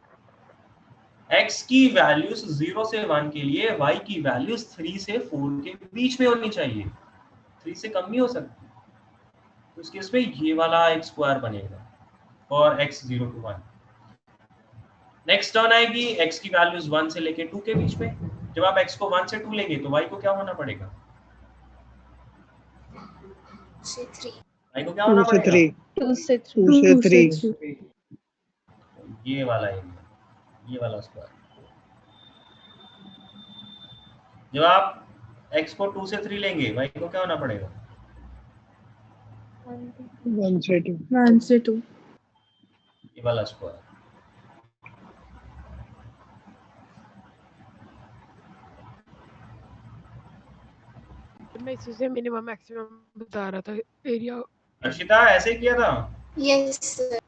x की वैल्यूज 0 से 1 के लिए y की वैल्यूज 3 से 4 के बीच में होनी चाहिए, 3 से कम नहीं हो सकती। तो इस केस में ये वाला एक स्क्वायर बनेगा और x 0 to 1। नेक्स्ट टर्न आएगी x की वैल्यूज 1 से लेके 2 के बीच में। जब आप x को 1 से 2 लेंगे तो y को क्या होना पड़ेगा? 2 से 3। y को क्या होना पड़ेगा? 2 से 3। ये वाला एरिया, ये वाला स्क्वायर। जब आप x को 2 से 3 लेंगे y को क्या होना पड़ेगा? 1 से 2। ये वाला स्क्वायर। मैं इसी से मिनिमम मैक्सिमम बता रहा था एरिया। अर्शिता ऐसे किया था? यस सर,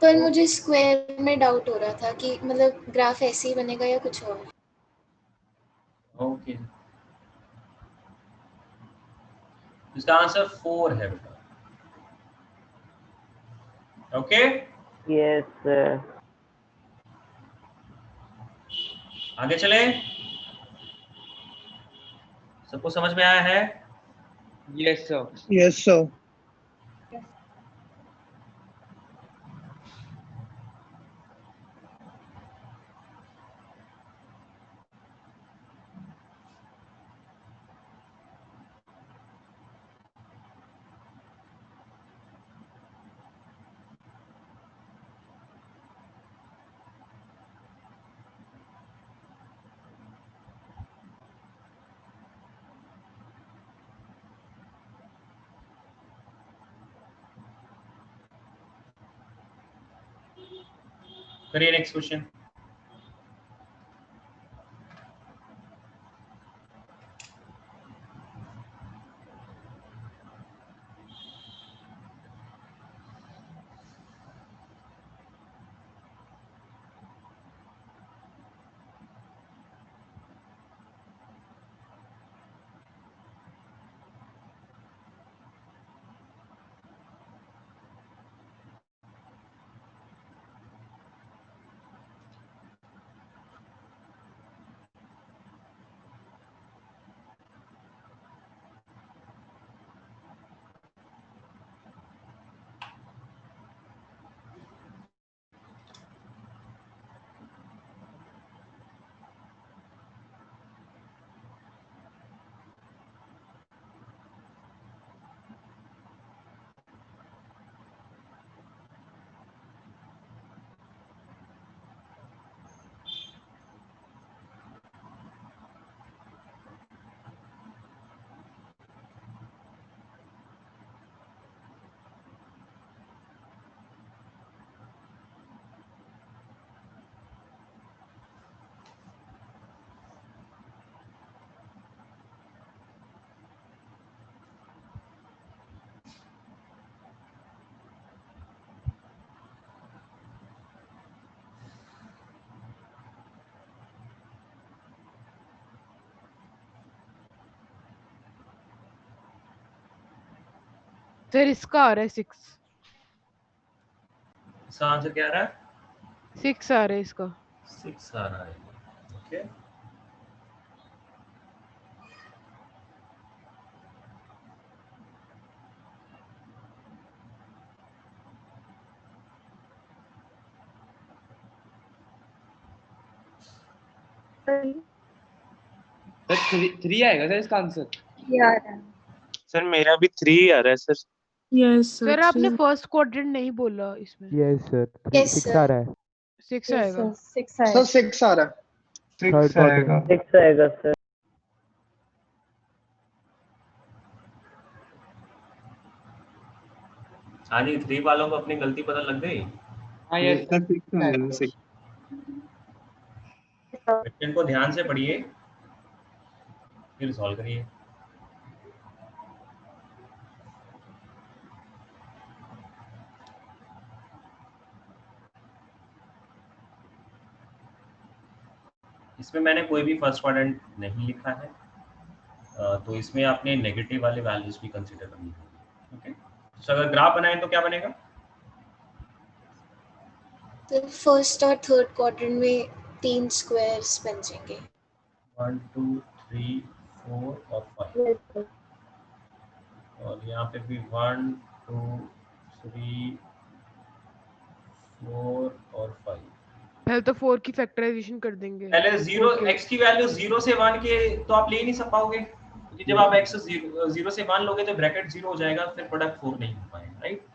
पर मुझे स्क्वायर में डाउट हो रहा था कि मतलब ग्राफ ऐसे ही बनेगा या कुछ और। ओके, इसका आंसर 4 है बेटा। Okay, yes sir. आगे चले, सबको समझ में आया है? Yes sir. Yes sir. करिए नेक्स्ट क्वेश्चन। सर इसका आ रहा है 6। इसका आंसर क्या आ रहा है? 6 आ रहा है इसका। 6 आ रहा है। ओके सर 3 आएगा सर इसका आंसर। सर मेरा भी 3 आ रहा है सर। यस सर आपने फर्स्ट क्वाड्रेंट नहीं बोला इसमें। Yes sir, Yes, 6 sir. आ रहा है। 6 आएगा। सर 6 आ रहा है। 6 आएगा। 6 आएगा सर। हाँ जी, 3 वालों को अपनी गलती पता लग गई। हाँ यस सर 6 आएगा 6। क्वेश्चन को ध्यान से पढ़िए फिर सॉल्व करिए। इसमें मैंने कोई भी फर्स्ट क्वाड्रेंट नहीं लिखा है, तो इसमें आपने नेगेटिव वाले वैल्यूज भी कंसीडर करनी होगी। ओके, तो अगर ग्राफ बनाएं तो क्या बनेगा? तो फर्स्ट और थर्ड क्वाड्रेंट में 3 स्क्वायर्स बन जाएंगे। 1 2 3 4 और 5, और यहाँ पे भी 1 2 3 4 और 5। पहले तो 4 की फैक्टराइजेशन कर देंगे। पहले 0 x की वैल्यू 0 से 1 के तो आप ले ही नहीं सब पाओगे, क्योंकि जब आप x 0 से 1 लोगे तो ब्रैकेट 0 हो जाएगा, फिर प्रोडक्ट 4 नहीं हो पाएगा, राइट।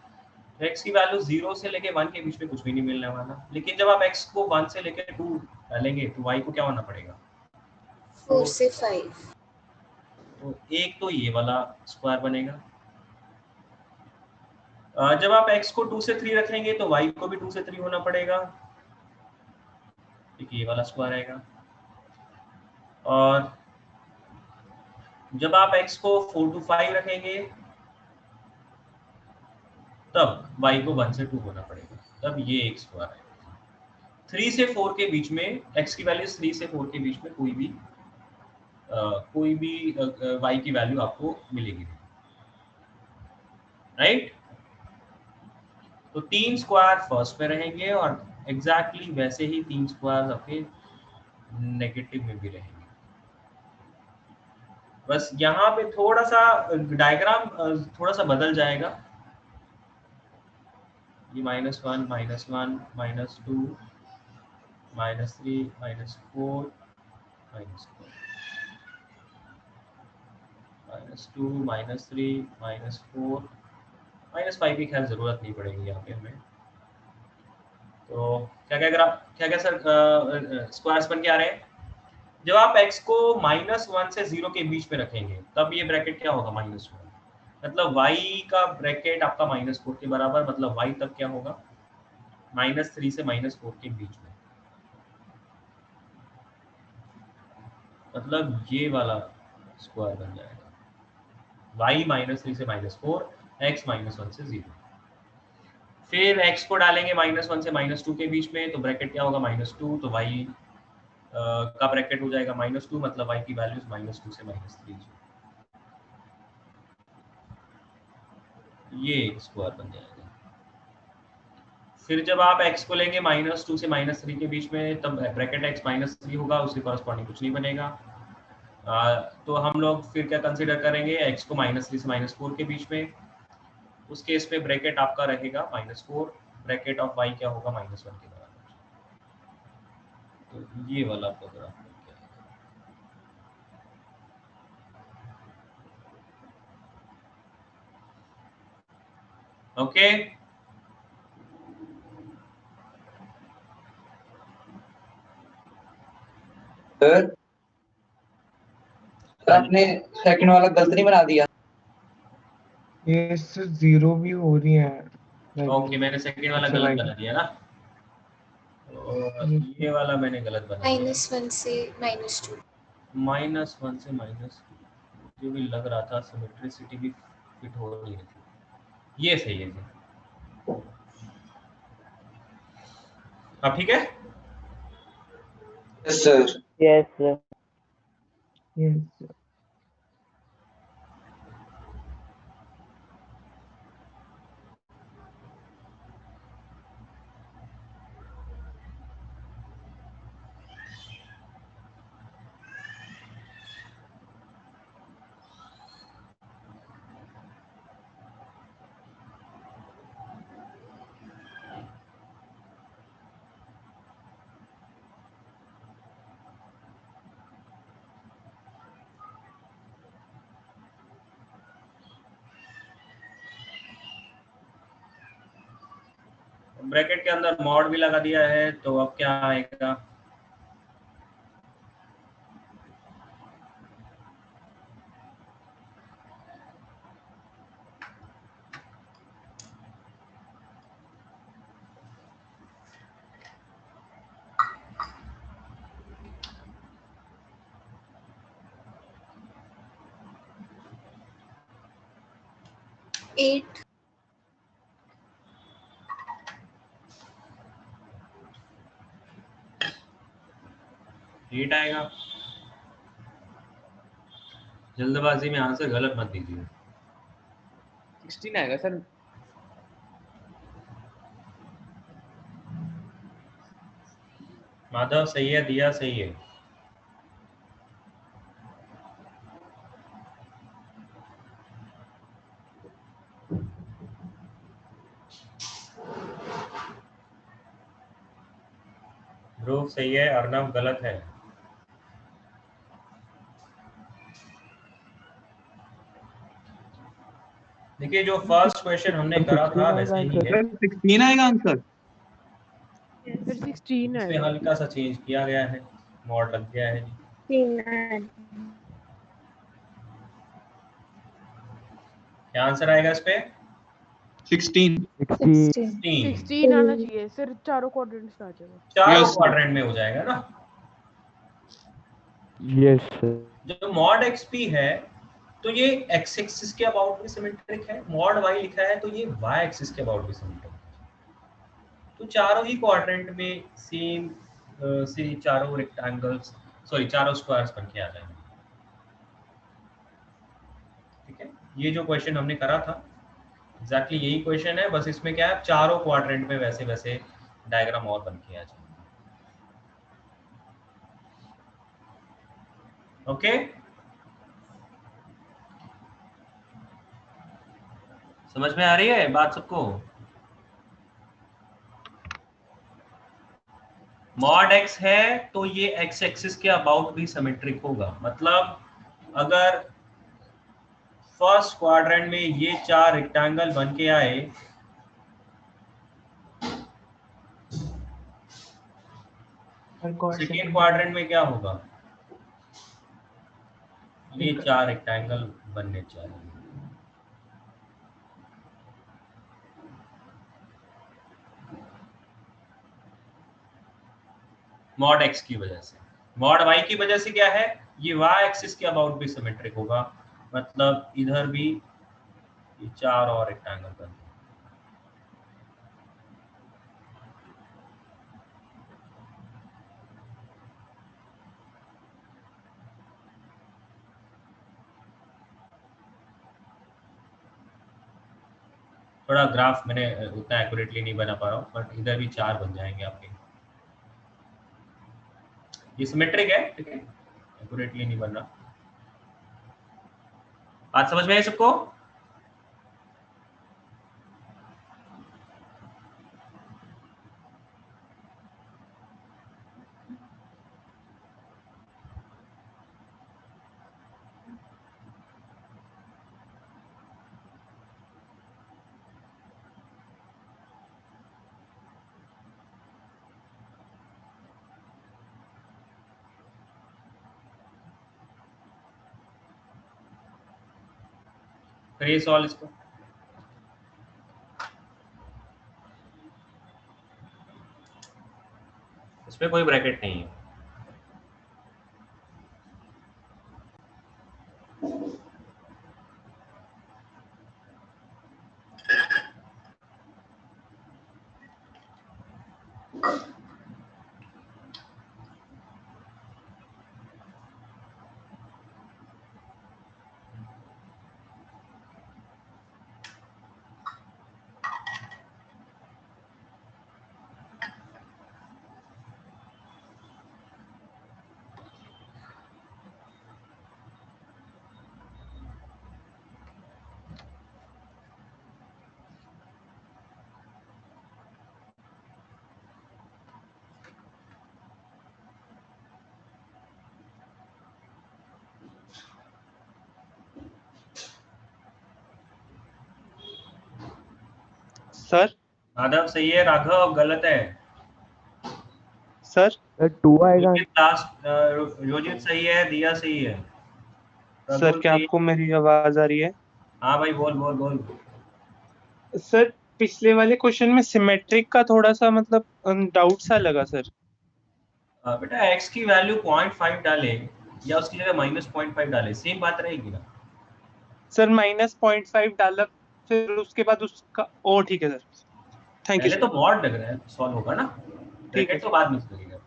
तो x की वैल्यू 0 से लेके 1 के बीच में कुछ भी नहीं मिलने वाला। लेकिन जब आप x को 1 से लेके 2 डालेंगे तो y को क्या होना पड़ेगा? 4 से 5। तो एक तो ये वाला स्क्वायर बनेगा। जब आप x को 2 से 3 रखेंगे तो y को भी 2 से 3 होना पड़ेगा, ठीक, ये वाला स्क्वायर आएगा। और जब आप x को 4 to 5 रखेंगे तब y को 1 से 2 होना पड़ेगा, तब ये एक स्क्वायर आएगा। 3 से 4 के बीच में x की वैल्यू 3 से 4 के बीच में कोई भी y की वैल्यू आपको मिलेगी, राइट। तो 3 स्क्वायर फर्स्ट में रहेंगे और एग्जैक्टली वैसे ही 3 स्क्वायर आपके नेगेटिव में भी रहेंगे। बस यहाँ पे थोड़ा सा डायग्राम थोड़ा सा बदल जाएगा। ये -1 -1 -2 -3 -4 -2 -3 -4 -5 की खैर जरूरत नहीं पड़ेगी यहाँ पे हमें। तो क्या सर स्क्वायर्स बन के आ रहे हैं। जब आप x को -1 से 0 के बीच में रखेंगे तब ये ब्रैकेट क्या होगा? -1, मतलब y का ब्रैकेट आपका -4 के बराबर, मतलब y तक क्या होगा? -3 से -4 के बीच में, मतलब ये वाला स्क्वायर बन जाएगा y -3 से -4, x -1 से 0। फिर x को डालेंगे -1 से -2 के बीच में, तो ब्रैकेट क्या होगा -2, तो y का ब्रैकेट हो जाएगा -2, मतलब y की वैल्यूज -2 से -3, ये स्क्वायर बन जाएगा। फिर जब आप x को लेंगे -2 से -3 के बीच में, तब ब्रैकेट x -3 होगा, उसके कॉरस्पॉन्डिंग कुछ नहीं बनेगा। तो हम लोग फिर क्या कंसीडर करेंगे, x को -3 से -4 के बीच में, उस केस में ब्रैकेट आपका रहेगा -4, ब्रैकेट ऑफ y क्या होगा -1 के बराबर। तो ये वाला आपका ग्राफ बन गया। ओके, सर आपने सेकंड वाला गलत नहीं बना दिया? ये सर 0 भी हो रही है। ओके, मैंने सेकंड वाला गलत बना दिया ना, और ये वाला मैंने गलत बना दिया, -1 से -2, -1 से -2, जो भी लग रहा था सिमेट्रिसिटी भी फिट हो रही थी। ये सही है जी। अब ठीक है? Yes sir. Yes sir. Yes sir. Bracket के अंदर मॉड भी लगा दिया है, तो अब क्या आएगा, एट, 8 आएगा। जल्दबाजी में आंसर गलत मत दीजिए। 16 आएगा सर। माधव सही है, दिया सही है। ध्रुव सही है, अर्नव गलत है। देखिए, जो फर्स्ट क्वेश्चन हमने करा था वैसे ही है। 16 आएगा आंसर। फिर 16 इसमें आएगा। हल्का सा चेंज किया गया है, मॉड लग गया है। क्या आंसर आएगा इस पे? 16 आना चाहिए सर, चारों क्वाड्रेंट्स में आ जाएगा। चारों क्वाड्रेंट में हो जाएगा ना। Yes sir. जो मॉड एक्सपी है तो ये एक्स एक्सिस के अबाउट भी सिमेट्रिक है, मॉड वाई लिखा है तो ये वाई एक्सिस के अबाउट भी सिमेट्रिक है। तो चारों ही क्वाड्रेंट में सेम से चारों रेक्टेंगल्स, सॉरी चारों स्क्वायर्स बन के आ जाएंगे। ठीक है, ये जो क्वेश्चन हमने करा था एग्जैक्टली यही क्वेश्चन है, बस इसमें क्या है, चारों क्वाड्रेंट में वैसे वैसे डायग्राम और बन के आ जाएंगे। ओके, समझ में आ रही है बात सबको? मॉड एक्स है तो ये एक्स एक्सिस के अबाउट भी सिमेट्रिक होगा, मतलब अगर फर्स्ट क्वाड्रेंट में ये चार रेक्टेंगल बन के आए सेकेंड क्वाड्रेंट में क्या होगा, ये चार रेक्टेंगल बनने चाहिए। मॉड एक्स की वजह से। मॉड वाई की वजह से क्या है, ये वाई एक्सिस के अबाउट भी सिमेट्रिक होगा, मतलब इधर भी ये 4 और रेक्टेंगल बनते हैं। थोड़ा ग्राफ मैंने उतना एक्यूरेटली नहीं बना पा रहा हूँ, बट इधर भी 4 बन जाएंगे आपके। ये सिमेट्रिक है, ठीक है, एक्यूरेटली नहीं बन रहा। बात समझ में है सबको? करिए सॉल्व इसको। इसमें कोई ब्रैकेट नहीं है। सर माधव सही है, राघव गलत है। सर 2 आएगा। योजित सही है, दिया सही है। सर क्या आपको मेरी आवाज आ रही है? हाँ भाई, बोल बोल बोल। सर पिछले वाले क्वेश्चन में सिमेट्रिक का थोड़ा सा मतलब डाउट सा लगा सर। बेटा x की वैल्यू 0.5 डाले या उसकी जगह -0.5 डाले, सेम बात रहेगी ना। सर -0.5 डाला, फिर उसके बाद उसका ओ ठीक है सर, थैंक यू पहले तो मॉड लग रहा है, सॉल्व होगा ना, ब्रैकेट तो बाद में लगेगा।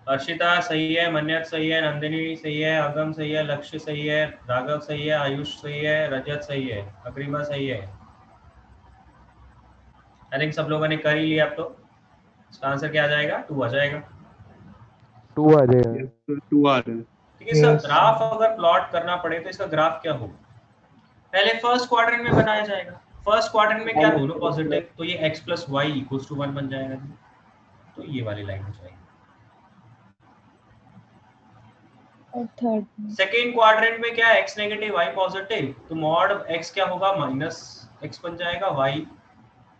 अर्शिता सही है, मन्यत सही है, नंदिनी सही है, अगम सही है, लक्ष्य सही है, राघव सही है, आयुष सही है, रजत सही है, अग्रिमा सही है। आई थिंक सब लोगों ने कर ही लिया। अब तो इसका आंसर क्या आ जाएगा? 2 आ जाएगा। 2 आ जाएगा। 2 आ रहा है। ठीक है सर, ग्राफ अगर प्लॉट करना पड़े तो इसका ग्राफ क्या होगा? पहले फर्स्ट क्वाड्रेंट में बनाया जाएगा। फर्स्ट क्वाड्रेंट में क्या, दोनों पॉजिटिव, तो ये x + y = 1 बन जाएगा, तो ये वाली लाइन हो जाएगी। और थर्ड सेकेंड क्वाड्रेंट में क्या, x नेगेटिव y पॉजिटिव, तो मॉड x क्या होगा, -x बन जाएगा, y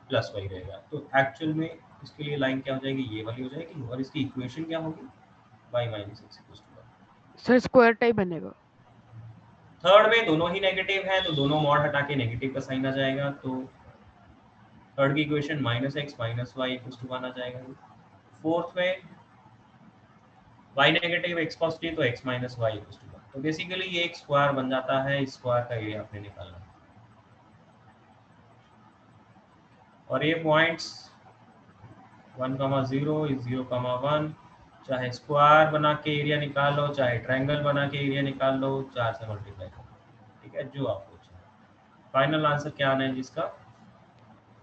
+ y रहेगा। तो एक्चुअल में इसके लिए लाइन क्या हो जाएगी, ये वाली हो जाएगी, और इसकी इक्वेशन क्या होगी, y - x = 1। Sir square type बनेगा। थर्ड में दोनों ही नेगेटिव हैं, तो दोनों मॉड हटा के नेगेटिव का साइन आ जाएगा, तो थर्ड की इक्वेशन -x - y = 1 आ जाएगा। फोर्थ में y नेगेटिव x पॉजिटिव, तो x - y = 1। तो बेसिकली ये एक स्क्वायर बन जाता है, इस स्क्वायर का एरिया आपने निकालना है। और ये पॉइंट्स 1, 0 इज 0, 1, चाहे स्क्वायर बना के एरिया निकाल लो, चाहे ट्रायंगल बना के एरिया निकाल लो, 4 से मल्टीप्लाई करो, ठीक है, जो आपको चाहिए। फाइनल आंसर क्या आना है जिसका?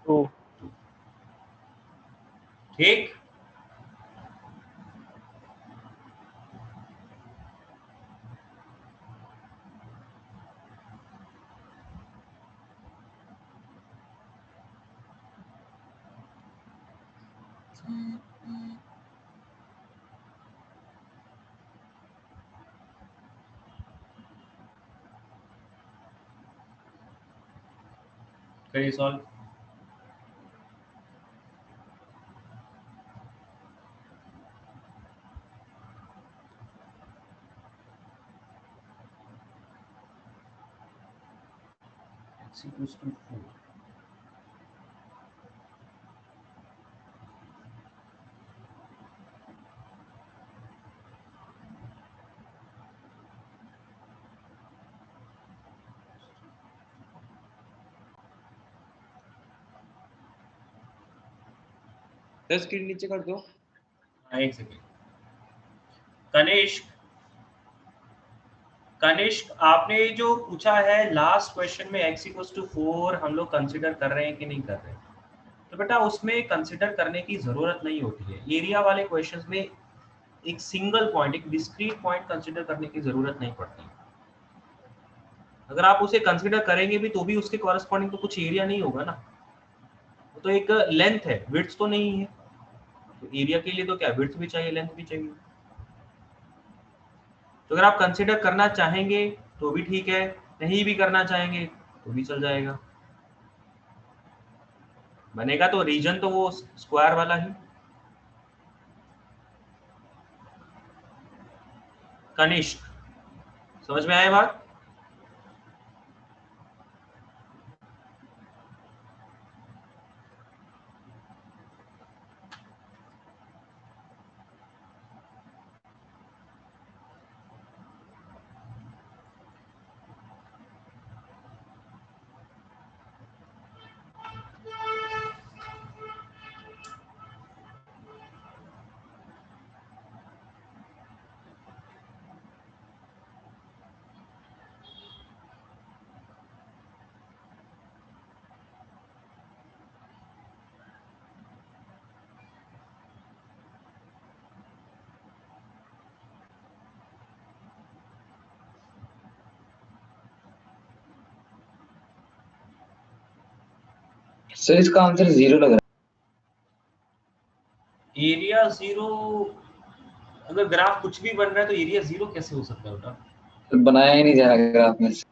2। ठीक। करिए सॉल्व। x = 4। सर स्क्रीन नीचे कर दो। हाँ, एक सेकेंड। कनिष्क आपने जो पूछा है लास्ट क्वेश्चन में x इक्वल्स टू 4 हम लोग कंसिडर कर रहे हैं कि नहीं कर रहे हैं, तो बेटा उसमें कंसिडर करने की जरूरत नहीं होती है। एरिया वाले क्वेश्चंस में एक सिंगल पॉइंट, एक डिस्क्रीट पॉइंट कंसिडर करने की जरूरत नहीं पड़ती। अगर आप उसे कंसिडर करेंगे भी तो भी उसके कॉरेस्पॉन्डिंग तो कुछ एरिया नहीं होगा ना, वो तो एक लेंथ है, विड्थ तो नहीं है। तो एरिया के लिए तो क्या विड्थ भी चाहिए, लेंथ भी चाहिए। तो अगर आप कंसिडर करना चाहेंगे तो भी ठीक है, नहीं भी करना चाहेंगे तो भी चल जाएगा। बनेगा तो रीजन तो वो स्क्वायर वाला ही। कनिष्क समझ में आया बात? सर इसका आंसर 0 लग रहा एरिया 0? अगर ग्राफ कुछ भी बन रहा है तो एरिया 0 कैसे हो सकता है बेटा? है, बनाया ही नहीं जा रहा ग्राफ में से।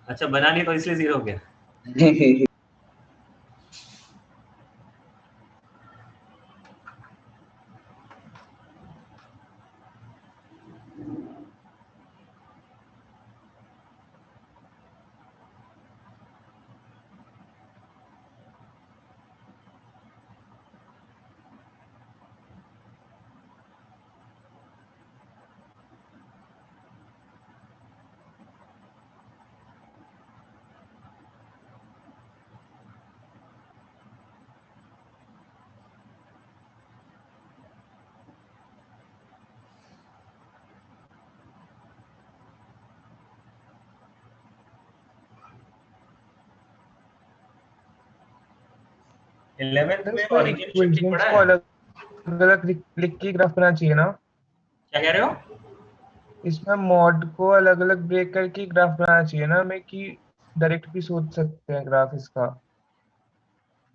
अच्छा, बना नहीं तो इसलिए 0 हो गया। इलेवेंथ में ओरिजिन शिफ्टिंग पढ़ा है? अलग लिख के ग्राफ बनाना चाहिए ना? क्या कह रहे हो? इसमें मॉड को अलग अलग ब्रेक करके ग्राफ बनाना चाहिए ना हमें, कि डायरेक्ट भी सोच सकते हैं ग्राफ इसका।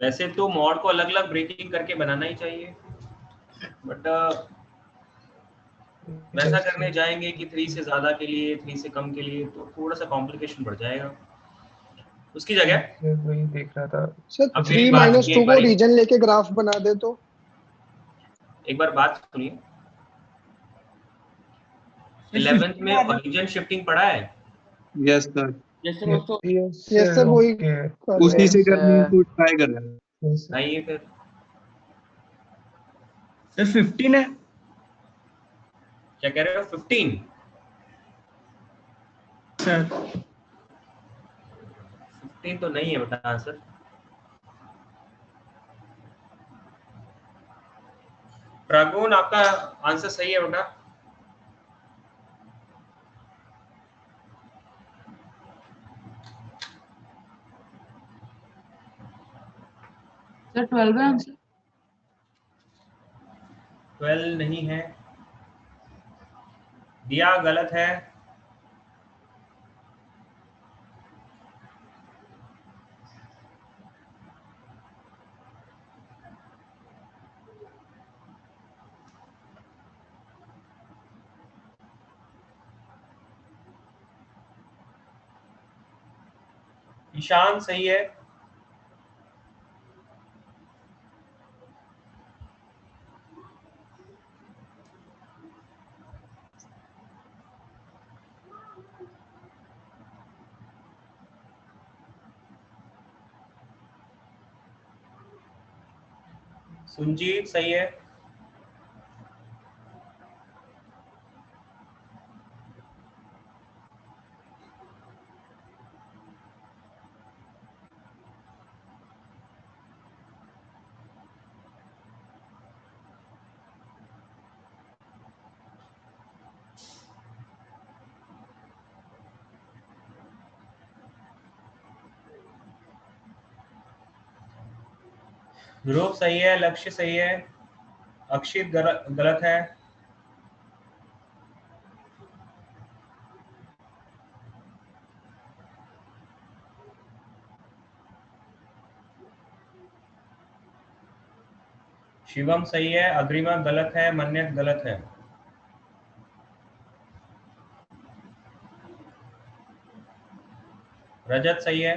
वैसे तो मॉड को अलग अलग ब्रेकिंग करके बनाना ही चाहिए, बट वैसा करने जाएंगे कि 3 से ज्यादा के लिए, 3 से कम के लिए, तो थोड़ा सा कॉम्प्लिकेशन बढ़ जाएगा। उसकी जगह वही देख रहा था सर अब 3 - 2 को रीजन लेके ग्राफ बना दे तो। एक बार बात सुनिए, 11th में ओरिजिन शिफ्टिंग पढ़ा है? यस सर, यस सर वही उसी से करने को ट्राई कर रहे हैं। नहीं फिर सर 15 है। क्या कह रहे हो? 15 सर 15 तो नहीं है बेटा आंसर। प्रागुन आपका आंसर सही है बेटा। सर 12 है आंसर। 12 नहीं है, दिया गलत है। ईशान सही है। सुनजीत सही है। ध्रुव सही है, लक्ष्य सही है, अक्षित गलत है, शिवम सही है, अग्रिमा गलत है, मन्यत गलत है, रजत सही है,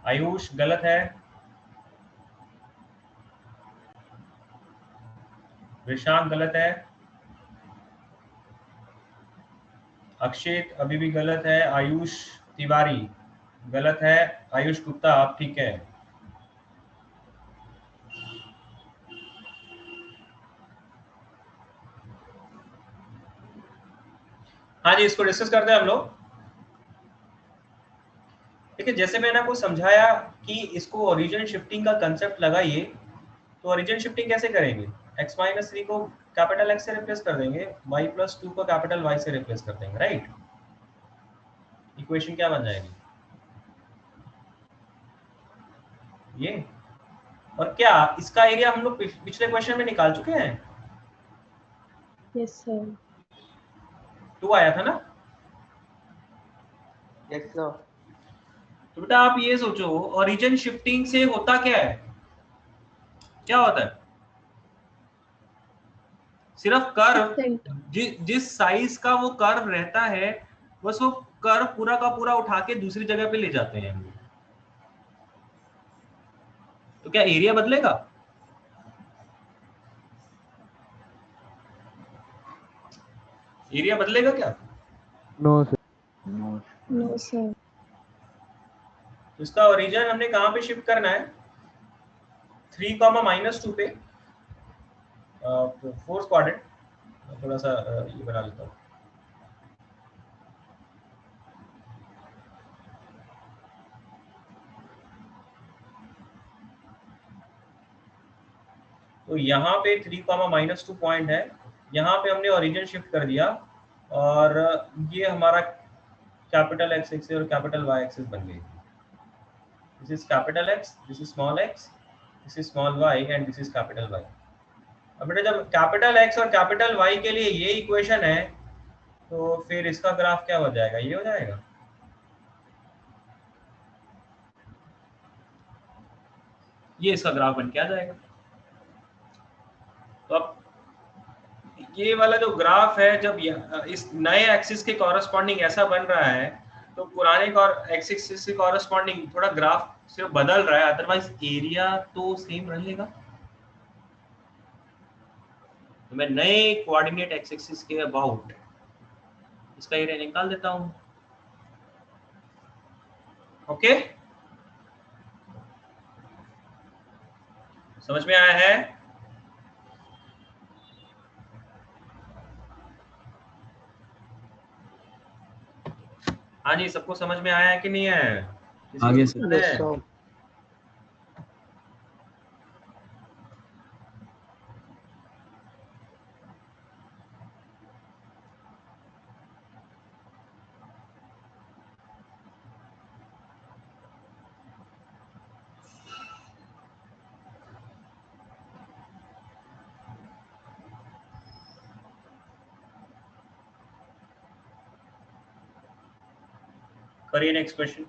आयुष गलत है, विशांत गलत है, अक्षित अभी भी गलत है, आयुष तिवारी गलत है, आयुष गुप्ता आप ठीक है। हाँ जी, इसको डिस्कस करते हैं हम लोग। देखिए जैसे मैंने आपको समझाया कि इसको ओरिजिन शिफ्टिंग का कंसेप्ट लगाइए, तो ओरिजिन शिफ्टिंग कैसे करेंगे, x-3 को कैपिटल X से रिप्लेस कर देंगे, y+2 को कैपिटल Y से रिप्लेस कर देंगे, राइट। इक्वेशन क्या बन जाएगी ये, और क्या इसका एरिया हम लोग पिछले क्वेश्चन में निकाल चुके हैं। Yes sir. 2 आया था ना। Yes sir. तो बेटा आप ये सोचो ओरिजिन शिफ्टिंग से होता क्या है, क्या होता है, सिर्फ कर्व जिस साइज का वो कर्व रहता है बस वो कर्व पूरा का पूरा उठा के दूसरी जगह पे ले जाते हैं हम लोग। तो क्या एरिया बदलेगा, एरिया बदलेगा क्या? No sir. No sir. तो इसका ओरिजिन हमने कहां पे शिफ्ट करना है, 3,-2 पे, फोर्थ क्वाड्रेंट। थोड़ा सा ये बना लेता हूँ। तो यहाँ पे 3,-2 पॉइंट है, यहाँ पे हमने ओरिजिन शिफ्ट कर दिया और ये हमारा कैपिटल X एक्सिस और कैपिटल Y एक्सिस बन गई। This is capital X, this is small x, this is small y and this is capital Y। अब बेटा जब कैपिटल X और कैपिटल Y के लिए ये इक्वेशन है तो फिर इसका ग्राफ क्या हो जाएगा, ये हो जाएगा। ये इसका ग्राफ बन के आ जाएगा। तो अब ये वाला जो ग्राफ है जब इस नए एक्सिस के कॉरस्पॉन्डिंग ऐसा बन रहा है तो पुराने एक्सिस के कॉरस्पॉन्डिंग थोड़ा ग्राफ सिर्फ बदल रहा है, अदरवाइज एरिया तो सेम रहेगा। तो मैं नए कोऑर्डिनेट एक्सिस के अबाउट इसका एरिया निकाल देता हूं। ओके, समझ में आया है? हाँ जी, सबको समझ में आया है कि नहीं है? आगे सर। करिए नेक्स्ट क्वेश्चन।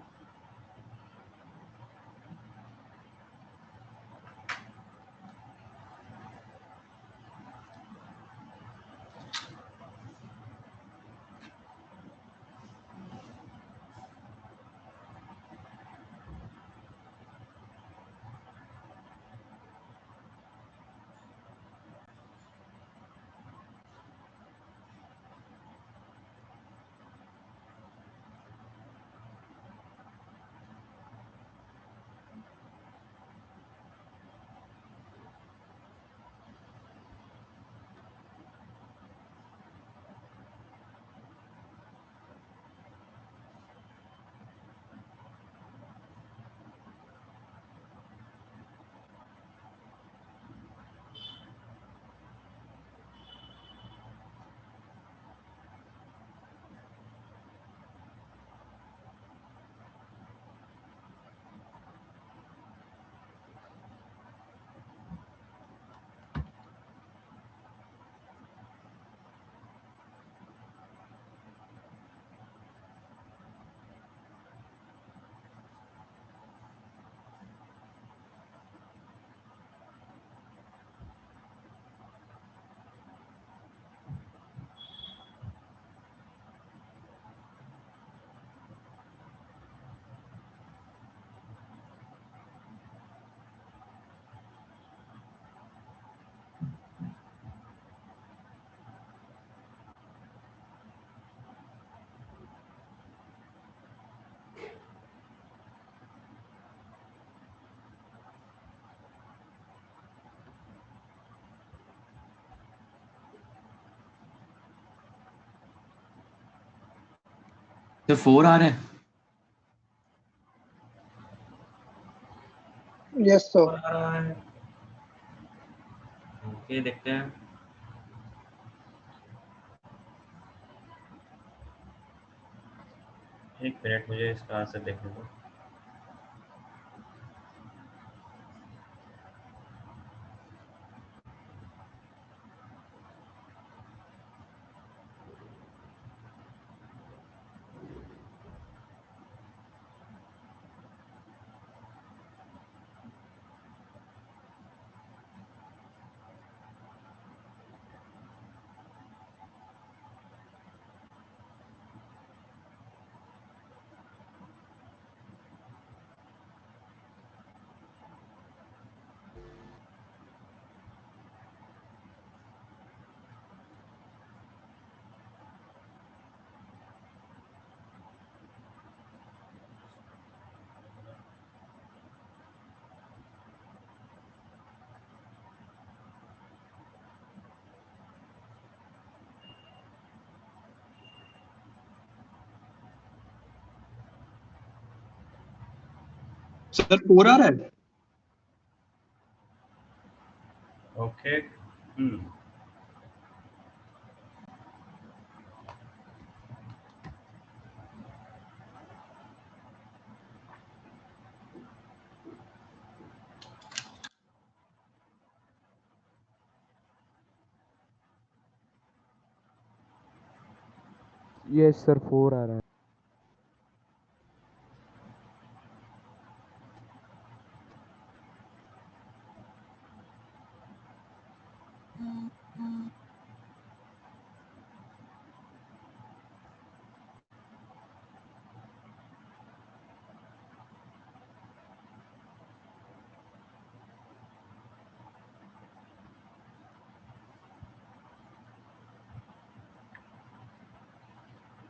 तो 4 आ रहा है। Yes sir. आ रहा है। ओके, देखते हैं। एक मिनट, मुझे इसका आंसर देखने दो। सर 4 आ रहा है। ओके। यस सर 4 आ रहा है।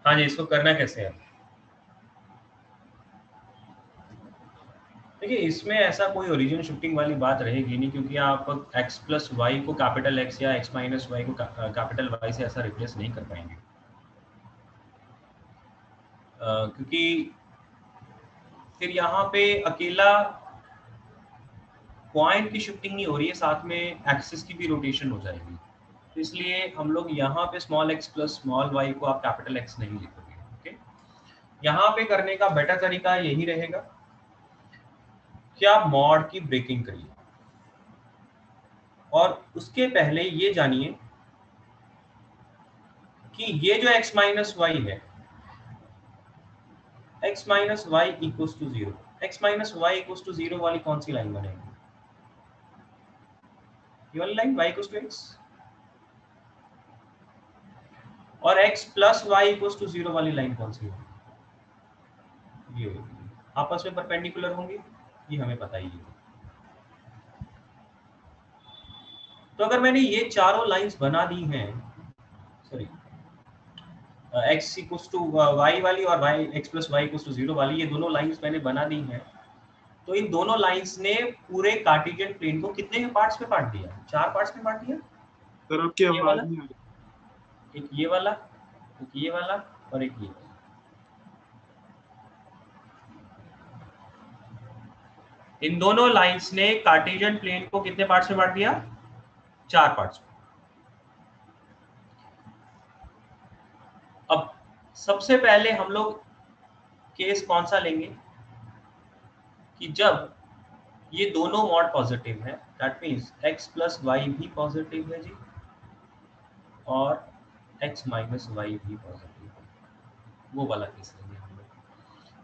हाँ जी, इसको करना कैसे है? देखिए, इसमें ऐसा कोई ओरिजिन शिफ्टिंग वाली बात रहेगी नहीं, क्योंकि आप x प्लस वाई को कैपिटल x या x माइनस वाई को कैपिटल वाई से ऐसा रिप्लेस नहीं कर पाएंगे, क्योंकि फिर यहाँ पे अकेला पॉइंट की शिफ्टिंग नहीं हो रही है, साथ में एक्सिस की भी रोटेशन हो जाएगी। तो इसलिए हम लोग यहाँ पे small x plus small Y को आप कैपिटल x नहीं लिखोगे। ओके, यहाँ पे करने का बेटर तरीका यही रहेगा कि आप मॉड की ब्रेकिंग करिए, और उसके पहले ये जानिए कि ये जो x माइनस वाई है, x minus Y equals to 0, x minus Y equals to 0 वाली कौन सी लाइन बनेगी? ये वाली line y equals to x, और x plus Y equals to 0 वाली लाइन कौन सी है? ये आपस में परपेंडिकुलर होंगी, ये हमें पता ही है। तो अगर मैंने ये चारों लाइंस बना दी हैं, sorry x equals to y वाली और y x plus Y equals to 0 वाली, ये दोनों लाइंस मैंने बना दी हैं, तो इन दोनों लाइंस ने पूरे कार्टेशियन प्लेन को कितने पार्ट्स में बांट दिया? 4 पार्ट्स में बांट दिया। सर आपकी आवाज नहीं आ रही। एक ये वाला, एक ये वाला और एक ये वाला। इन दोनों लाइंस ने कार्टेशियन प्लेन को कितने पार्ट्स में बांट दिया? 4 पार्ट्स में। अब सबसे पहले हम लोग केस कौन सा लेंगे कि जब ये दोनों मॉड पॉजिटिव है, that means x plus Y भी पॉजिटिव है जी, और x माइनस वाई भी पॉजिटिव है, वो वाला केस लेंगे हम लोग।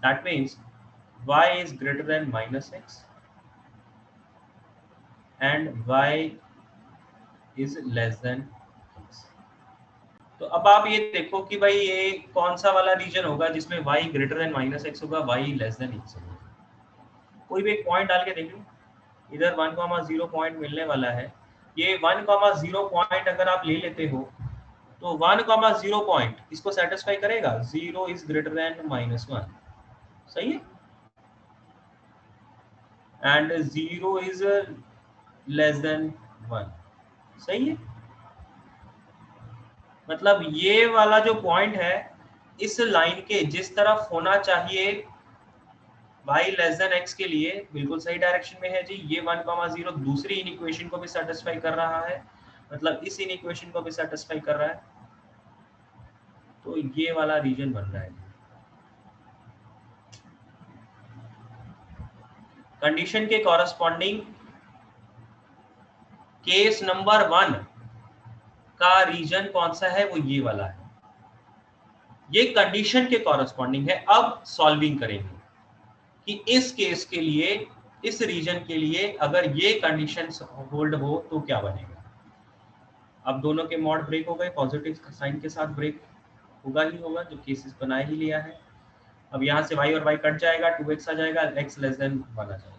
That means y is greater than minus x and y is less than x। तो अब आप ये देखो कि भाई ये कौन सा वाला रीजन होगा जिसमें y greater than minus x होगा, y लेस देन x होगा। कोई भी एक पॉइंट डाल के देख लो, इधर 1,0 पॉइंट मिलने वाला है। ये 1,0 पॉइंट अगर आप ले लेते हो तो 1,0 पॉइंट इसको सेटिस्फाई करेगा, 0 इज ग्रेटर देन माइनस 1, सही है, एंड 0 इज लेस देन 1, सही है। मतलब ये वाला जो पॉइंट है इस लाइन के जिस तरफ होना चाहिए y लेस देन x के लिए बिल्कुल सही डायरेक्शन में है जी। ये 1,0 दूसरी इनइक्वेशन को भी सेटिस्फाई कर रहा है, मतलब इस इनइक्वेशन को भी सेटिस्फाई कर रहा है, तो ये वाला रीजन बन रहा है। कंडीशन के कॉरस्पॉन्डिंग केस नंबर 1 का रीजन कौन सा है, वो ये वाला है। ये कंडीशन के कॉरस्पॉन्डिंग है। अब सॉल्विंग करेंगे कि इस केस के लिए, इस रीजन के लिए अगर ये कंडीशन होल्ड हो तो क्या बनेगा। अब दोनों के मॉड ब्रेक हो गए, पॉजिटिव साइन के साथ ब्रेक होगा ही होगा, जो केसेस बना ही लिया है। अब यहाँ से y और y कट जाएगा, 2x आ जाएगा, x लेस देन 1 आ जाएगा।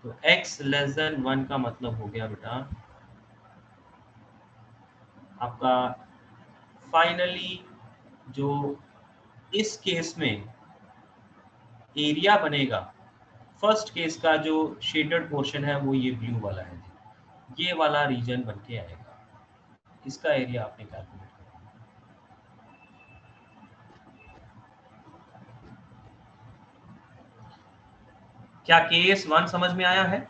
तो x लेस देन 1 का मतलब हो गया बेटा आपका फाइनली जो इस केस में एरिया बनेगा, फर्स्ट केस का जो शेडेड पोर्शन है वो ये ब्लू वाला है, ये वाला रीजन बन के आएगा। इसका एरिया आपने कैलकुलेट करना। क्या केस 1 समझ में आया है?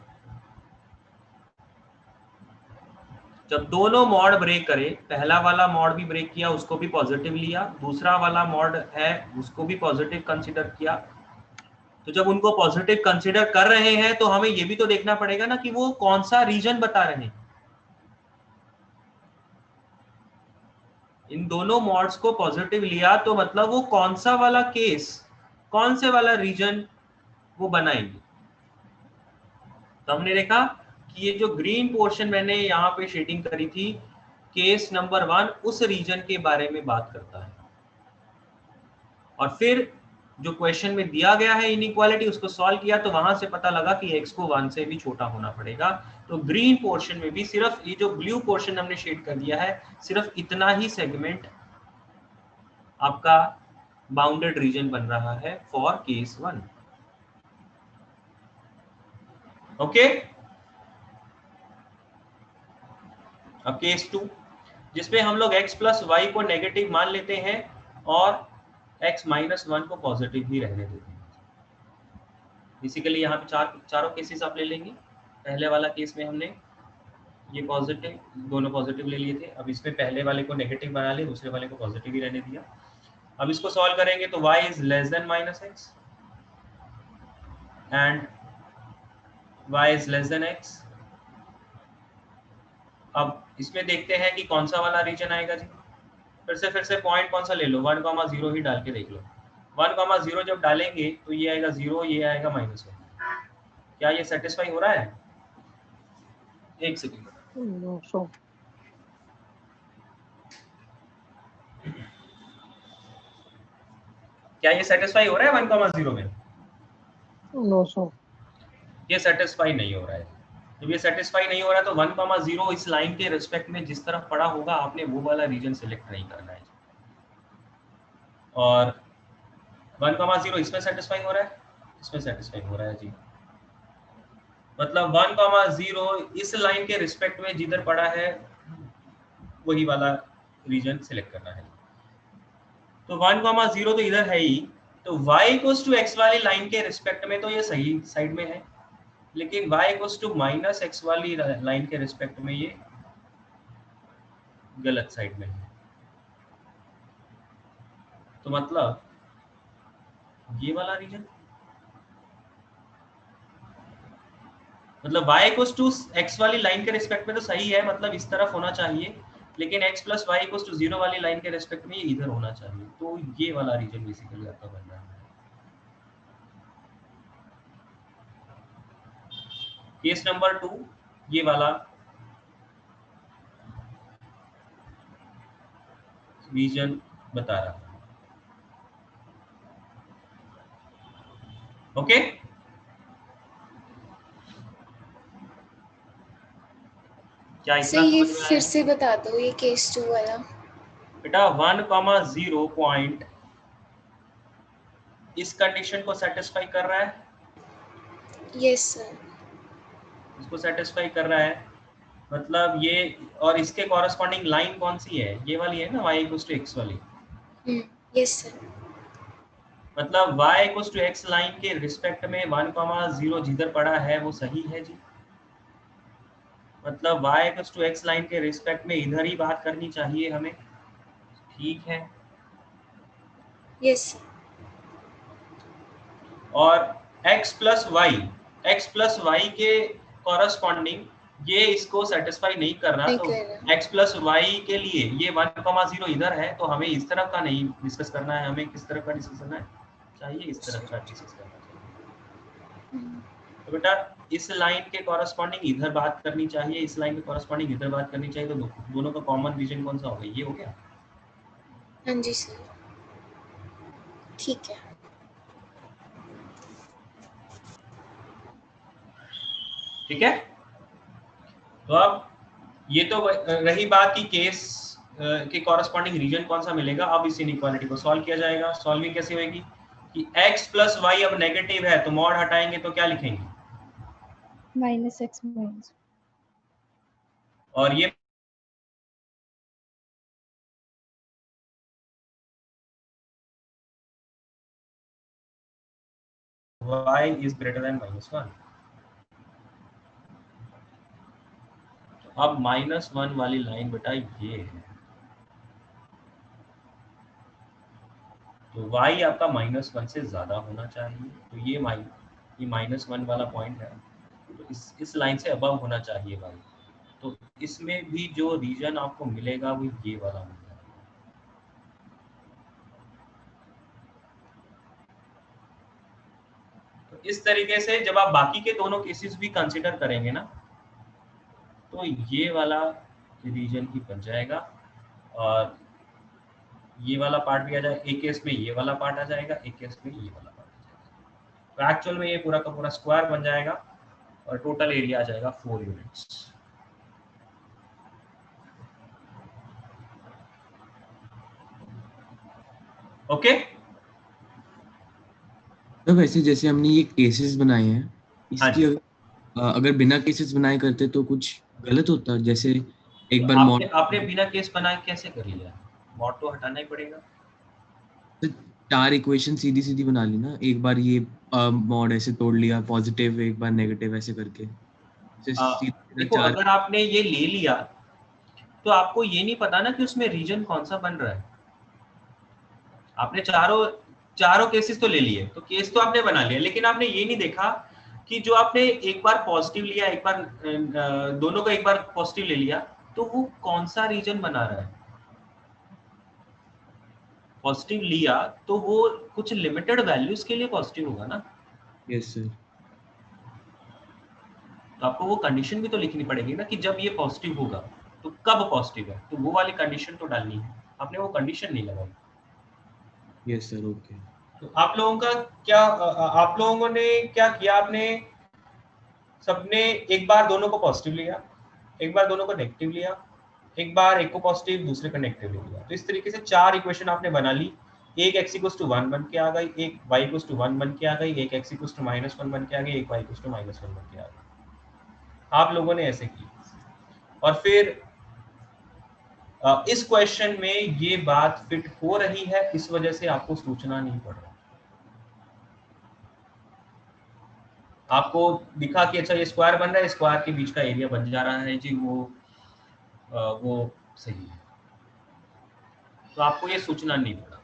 जब दोनों मॉड ब्रेक करे, पहला वाला मॉड भी ब्रेक किया, उसको भी पॉजिटिव लिया, दूसरा वाला मॉड है उसको भी पॉजिटिव कंसीडर किया, तो जब उनको पॉजिटिव कंसीडर कर रहे हैं तो हमें ये भी तो देखना पड़ेगा ना कि वो कौन सा रीजन बता रहे हैं। इन दोनों मॉड्स को पॉजिटिव लिया तो मतलब वो कौन सा वाला केस, कौन से वाला रीजन वो बनाएंगे। तो हमने देखा कि ये जो ग्रीन पोर्शन मैंने यहाँ पे शेडिंग करी थी, केस नंबर 1 उस रीजन के बारे में बात करता है। और फिर जो क्वेश्चन में दिया गया है इनइक्वालिटी, उसको सॉल्व किया तो वहां से पता लगा कि x को 1 से भी छोटा होना पड़ेगा। तो ग्रीन पोर्शन में भी सिर्फ ये जो ब्लू पोर्शन हमने शेड कर दिया है, सिर्फ इतना ही सेगमेंट आपका बाउंडेड रीजन बन रहा है फॉर केस 1। ओके। अब केस 2 जिसपे हम लोग x प्लस वाई को नेगेटिव मान लेते हैं और x माइनस 1 को पॉजिटिव ही रहने देते हैं। बेसिकली यहाँ पे चारों केसेस आप ले लेंगे। पहले वाला केस में हमने ये पॉजिटिव, दोनों पॉजिटिव ले लिए थे। अब इसमें पहले वाले को नेगेटिव बना लिया, दूसरे वाले को पॉजिटिव ही रहने दिया। अब इसको सॉल्व करेंगे तो y is less then minus x and y is less then x. अब इसमें देखते हैं कि कौन सा वाला रीजन आएगा जी। फिर से पॉइंट कौन सा ले लो, 1,0 ही डाल के देख लो। 1,0 जब डालेंगे तो ये आएगा 0, ये आएगा -1। क्या ये सेटिस्फाई हो रहा है? एक सेकंड। क्या ये सेटिस्फाई हो रहा है 1,0 में? नो सर, ये सेटिस्फाई नहीं हो रहा है। जब ये सेटिस्फाई नहीं हो रहा है तो 1,0 इस लाइन के रिस्पेक्ट में जिस तरफ पड़ा होगा आपने वो वाला रीजन सिलेक्ट नहीं करना है। और 1,0 इसमें सेटिस्फाई हो रहा है, इसमें सेटिस्फाई हो रहा है जी। मतलब 1,0 इस लाइन के रिस्पेक्ट में जिधर पड़ा है वही वाला रीजन सिलेक्ट करना है। तो 1,0 तो इधर है ही, तो y इक्वल्स टू x वाली लाइन के रिस्पेक्ट में तो ये सही साइड में है, लेकिन y equals to minus X वाली लाइन के रिस्पेक्ट में ये गलत साइड में है। तो मतलब ये वाला रीजन, मतलब y इक्वल्स टू x वाली लाइन के रिस्पेक्ट में तो सही है, मतलब इस तरफ होना चाहिए, लेकिन x plus Y equals to 0 वाली लाइन के रिस्पेक्ट में ये इधर होना चाहिए। तो ये वाला रीजन बेसिकली आपका बन रहा है। केस नंबर 2 ये वाला रीजन बता रहा है। ओके, क्या सर ये फिर से बता दो ये केस 2 वाला। बेटा 1,0 पॉइंट इस कंडीशन को सेटिस्फाई कर रहा है। Yes sir. इसको सेटिस्फाई कर रहा है मतलब ये, और इसके कॉरेस्पॉन्डिंग लाइन कौन सी है? ये वाली है ना, y इक्वल्स टू x वाली। Yes sir. मतलब y equals to x line के रिस्पेक्ट में 1,0 जिधर पड़ा है वो सही है जी। मतलब y equals to x line के रिस्पेक्ट में इधर ही बात करनी चाहिए हमें, ठीक है? यस। और x प्लस वाई के कॉरेस्पॉन्डिंग ये इसको सेटिस्फाई नहीं कर रहा, तो x प्लस वाई के लिए ये 1,0 इधर है, तो हमें इस तरफ का नहीं डिस्कस करना है, हमें किस तरफ का डिस्कस करना है चाहिए? इस तरफ का डिस्कस करना चाहिए। तो बेटा इस लाइन के कॉरेस्पॉन्डिंग इधर बात करनी चाहिए, इस लाइन के कॉरेस्पॉन्डिंग इधर बात करनी चाहिए, तो दोनों का कॉमन रीजन कौन सा होगा? ये हो गया। हाँ जी सर, ठीक है। ठीक है, तो अब ये तो रही बात की केस के कॉरेस्पॉन्डिंग रीजन कौन सा मिलेगा। अब इस इनइक्वालिटी को सॉल्व किया जाएगा। सॉल्विंग कैसे होगी कि x प्लस वाई अब नेगेटिव है, तो मॉड हटाएंगे तो क्या लिखेंगे? -x माइनस, और ये y is greater than -1। अब -1 वाली लाइन बेटा ये है, तो y आपका -1 से ज्यादा होना चाहिए, तो ये -1 वाला पॉइंट है, तो इस लाइन से अबव होना चाहिए y। तो इसमें भी जो रीजन आपको मिलेगा वो ये वाला मिलेगा। तो इस तरीके से जब आप बाकी के दोनों केसेस भी कंसीडर करेंगे ना, तो ये वाला रीजन ही बन जाएगा, और ये वाला पार्ट भी आ जाएगा। एक केस में ये वाला पार्ट आ जाएगा, एक केस में ये वाला पार्ट आ जाएगा। तो एक्चुअल में ये पूरा का पूरा स्क्वायर बन जाएगा, और टोटल एरिया आ जाएगा 4 यूनिट्स। ओके। तो वैसे जैसे हमने ये केसेस बनाए हैं, इसकी अगर बिना केसेस बनाए करते तो कुछ गलत होता? जैसे एक बार आपने बिना केस बनाए कैसे कर लिया? मॉड तो हटाना ही पड़ेगा। तो 4 इक्वेशन सीधी सीधी बना ली ना, एक बार ये मॉड ऐसे तोड़ लिया, पॉजिटिव एक बार नेगेटिव ऐसे करके। देखो अगर आपने ये ले लिया तो आपको ये नहीं पता ना कि उसमें रीजन कौन सा बन रहा है। आपने चारों केसेस तो ले लिए, तो केस तो आपने बना लिया, लेकिन आपने ये नहीं देखा कि जो आपने एक बार पॉजिटिव लिया, एक बार दोनों का एक बार पॉजिटिव ले लिया, तो वो कौन सा रीजन बना रहा है। पॉजिटिव लिया तो वो कुछ लिमिटेड वैल्यूज के लिए पॉजिटिव होगा ना। Yes sir. तो आपको वो कंडीशन भी तो लिखनी पड़ेगी ना कि जब ये पॉजिटिव होगा तो कब पॉजिटिव है, तो वो वाली कंडीशन तो डालनी है। आपने वो कंडीशन नहीं लगाई। Yes sir, okay. तो आप लोगों ने क्या किया? आपने सबने एक बार दोनों को पॉजिटिव लिया, एक बार दोनों को नेगेटिव लिया, एक बार एक को पॉजिटिव दूसरे को नेगेटिव लिया। तो इस तरीके से 4 इक्वेशन आपने बना ली। एक x इक्वल्स टू 1 बन के आ गई, एक y इक्वल्स टू 1 बन के आ गई, एक x इक्वल्स टू -1 बन के आ गई, एक y इक्वल्स टू -1 बन के आ गई। आप लोगों ने ऐसे की, और फिर इस क्वेश्चन में ये बात फिट हो रही है, इस वजह से आपको सोचना नहीं पड़ रहा। आपको दिखा कि अच्छा ये स्क्वायर बन रहा है, स्क्वायर के बीच का एरिया बन जा रहा है जी, वो सही है, तो आपको ये सोचना नहीं पड़ा।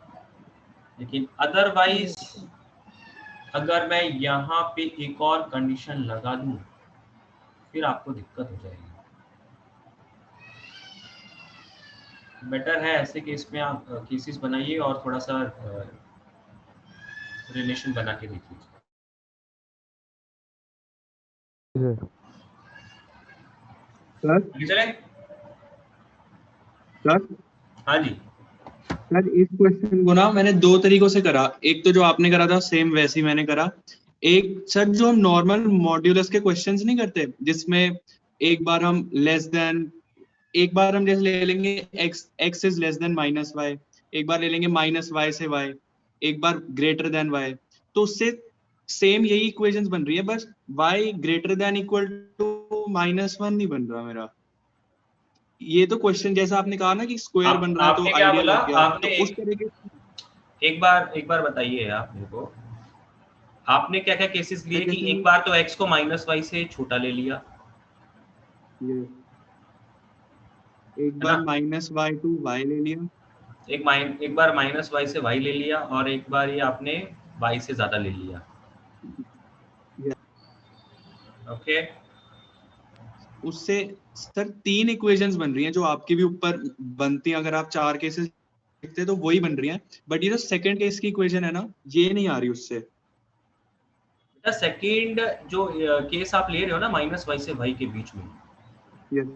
लेकिन अदरवाइज अगर मैं यहाँ पे एक और कंडीशन लगा दूं फिर आपको दिक्कत हो जाएगी। बेटर है ऐसे केस में आप केसेस बनाइए और थोड़ा सा रिलेशन बना के देखिए। चले सर। हाँ जी सर, इस क्वेश्चन को ना मैंने 2 तरीकों से करा। एक तो जो आपने करा था सेम वैसे ही मैंने करा। एक सर जो हम नॉर्मल मॉड्यूलस के क्वेश्चंस नहीं करते, जिसमें एक बार हम जैसे ले लेंगे x is less then -y, एक बार ले लेंगे -y से y, एक बार ग्रेटर देन y, तो उससे सेम यही इक्वेशंस बन रही है, बस y greater than equal to -1 नहीं बन रहा मेरा। ये तो क्वेश्चन जैसा आपने कहा ना कि स्क्वायर बन रहा है तो आपने क्या आइडिया बोला? लग गया, आपने तो उस तरह के एक बार बताइए आप मेरे को, आपने क्या क्या केसेस लिए कि जैसे एक बार तो x को -y से छोटा ले लिया, ये एक है बार ना? -y ले लिया, एक बार -y से y ले लिया, और एक बार ये आपने y से ज्यादा ले लिया। ये ओके, उससे सर 3 इक्वेशंस बन रही हैं जो आपकी भी ऊपर बनती हैं, अगर आप 4 केसेस देखते तो वही बन रही हैं, बट ये जो सेकंड केस की इक्वेशन है ना, ये नहीं आ रही उससे। बेटा सेकंड जो केस आप ले रहे हो ना -y से y के बीच में, यस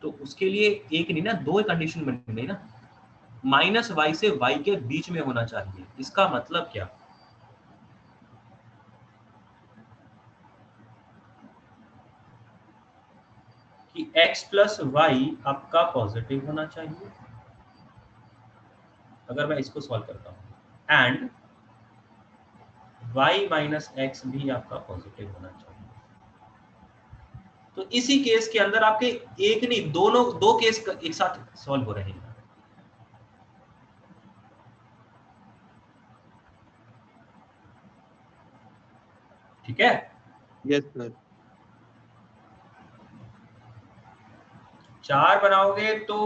तो उसके लिए एक नहीं ना, दो कंडीशन बन गई ना। -y से y के बीच में होना चाहिए, इसका मतलब क्या? कि x प्लस वाई आपका पॉजिटिव होना चाहिए, अगर मैं इसको सॉल्व करता हूं, एंड y माइनस एक्स भी आपका पॉजिटिव होना चाहिए। तो इसी केस के अंदर आपके एक नहीं, दो केस एक साथ सॉल्व हो रहे हैं। ठीक है? Yes sir. 4 बनाओगे तो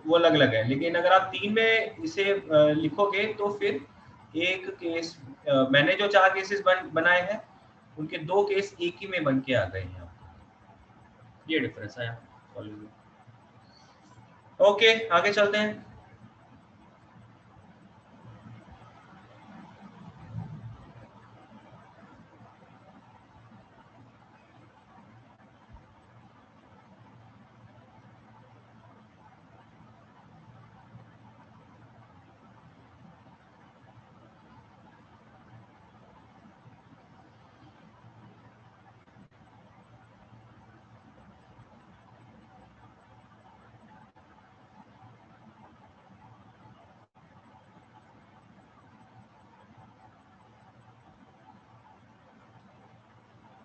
वो अलग अलग है, लेकिन अगर आप 3 में इसे लिखोगे तो फिर एक केस, मैंने जो 4 केसेस बनाए हैं उनके 2 केस एक ही में बन के आ गए हैं। ये डिफरेंस आया। ओके, आगे चलते हैं।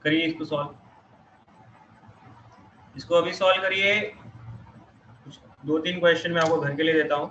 करिए इसको सॉल्व, इसको अभी सॉल्व करिए। 2-3 क्वेश्चन मैं आपको घर के लिए देता हूं।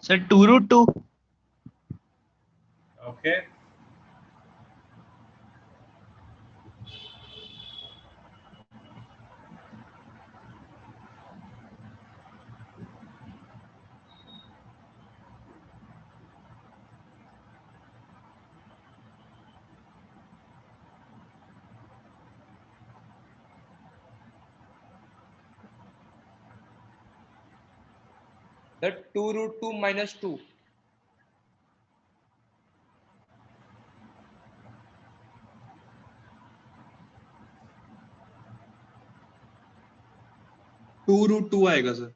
सर 2√2। Okay, sir 2√2 -2। 2√2 आएगा सर।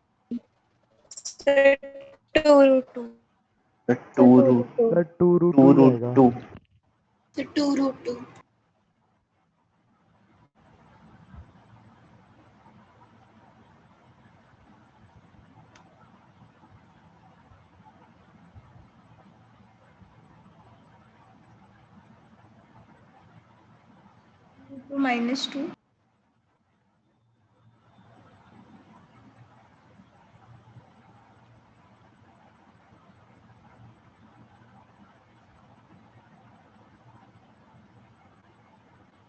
सर 2√2 सर 2√2 आएगा। 2√2 2 -2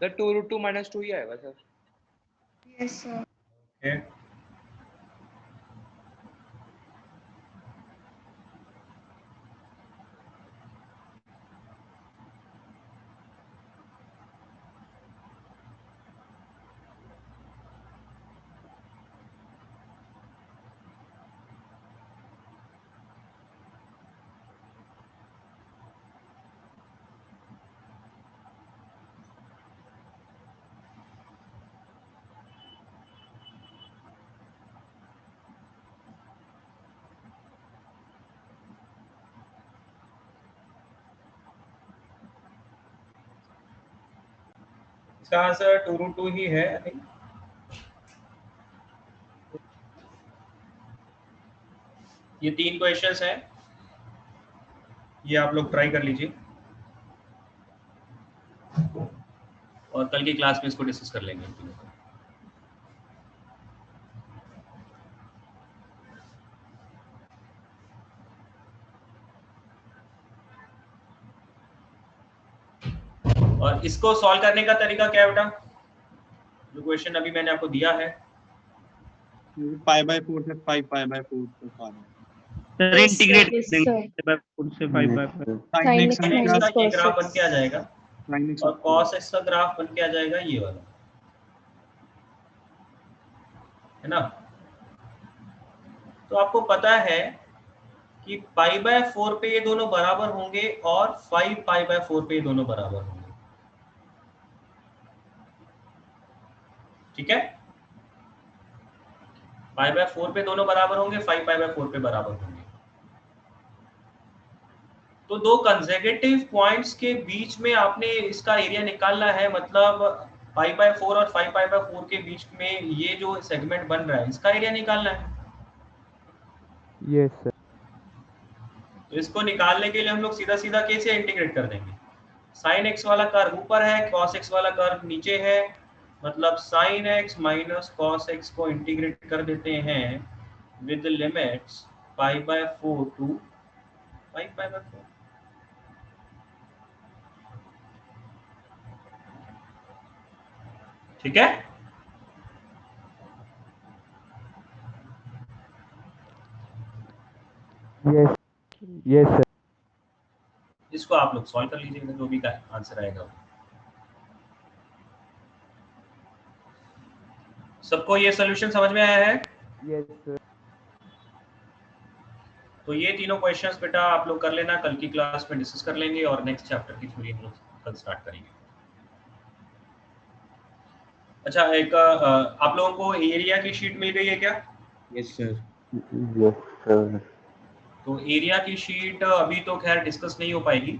सर 2√2 -2 ही आएगा सर। Yes sir. ओके इसका आंसर 2√2 ही है आई थिंक। ये 3 क्वेश्चंस हैं, ये आप लोग ट्राई कर लीजिए और कल की क्लास में इसको डिस्कस कर लेंगे इन तीनों को। और इसको सॉल्व करने का तरीका क्या है बेटा? जो क्वेश्चन अभी मैंने आपको दिया है π/4 से 5π/4 तक आ रहा है। सर इंटीग्रेट yes, देंगे sir. 4 से 5/4। sin x sin x इसका ये cos ग्राफ बन x. के आ जाएगा sin x और cos x का ग्राफ बन के आ जाएगा ये वाला, है ना? तो आपको पता है कि π/4 पे ये दोनों बराबर होंगे और 5π/4 पे ये दोनों बराबर होंगे, ठीक है? π/4 पे दोनों बराबर होंगे, 5π/4 पे बराबर होंगे। तो दो कंसेक्यूटिव पॉइंट्स के बीच में आपने इसका एरिया निकालना है, मतलब π/4 और 5π/4 के बीच में ये जो सेगमेंट बन रहा है इसका एरिया निकालना है। Yes sir. तो इसको निकालने के लिए हम लोग सीधा सीधा कैसे इंटीग्रेट कर देंगे? sin x वाला कर्व ऊपर है, cos x वाला कर्व नीचे है, मतलब sin x minus cos x को इंटीग्रेट कर देते हैं विद लिमिट्स π/4 टू 5π/4। ठीक है? Yes yes sir. इसको आप लोग सॉल्व कर लीजिएगा, जो भी का आंसर आएगा। सबको ये सॉल्यूशन समझ में आया है? Yes sir. तो ये तीनों क्वेश्चंस बेटा आप लोग कर लेना, कल की क्लास में डिस्कस कर लेंगे और नेक्स्ट चैप्टर की थ्योरी हम लोग कल स्टार्ट करेंगे। अच्छा, एक आप लोगों को एरिया की शीट मिल गई है क्या? Yes sir. Yes sir. तो एरिया की शीट अभी तो खैर डिस्कस नहीं हो पाएगी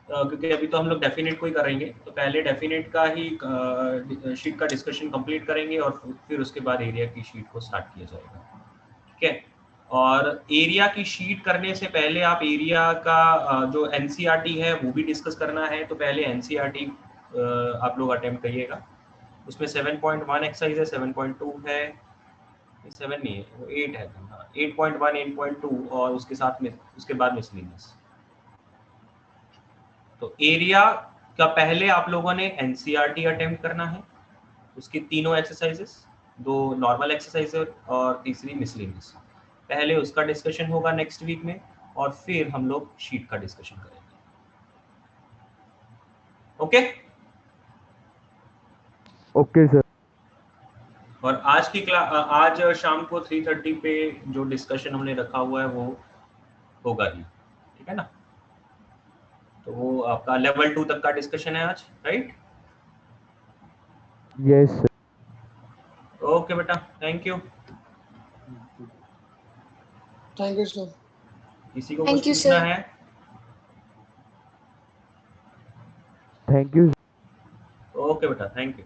क्योंकि अभी तो हम लोग डेफिनेट को ही करेंगे। तो पहले डेफिनेट का ही शीट का डिस्कशन कंप्लीट करेंगे और फिर उसके बाद एरिया की शीट को स्टार्ट किया जाएगा, ठीक है? और एरिया की शीट करने से पहले आप एरिया का जो एनसीईआरटी है वो भी डिस्कस करना है। तो पहले एनसीईआरटी आप लोग अटेम्प्ट करिएगा। उसमें 7.1 एक्सरसाइज है, 7.2 है, 7 नहीं है वो 8 है, 8.1 8.2 और उसके साथ में उसके बाद मिसलेनियस। तो एरिया का पहले आप लोगों ने एनसीईआरटी अटेम्प्ट करना है, उसकी तीनों एक्सरसाइजेस, 2 नॉर्मल एक्सरसाइज और तीसरी मिसलेनियस। पहले उसका डिस्कशन होगा नेक्स्ट वीक में और फिर हम लोग शीट का डिस्कशन करेंगे। Okay okay sir. और आज की आज शाम को 3:30 पे जो डिस्कशन हमने रखा हुआ है वो होगा ही, ठीक है ना? तो वो आपका लेवल 2 तक का डिस्कशन है आज, राइट? Yes sir. ओके बेटा, thank you. Thank you sir. किसी को Thank कुछ you, पूछना sir. है? Thank you. ओके बेटा, थैंक यू।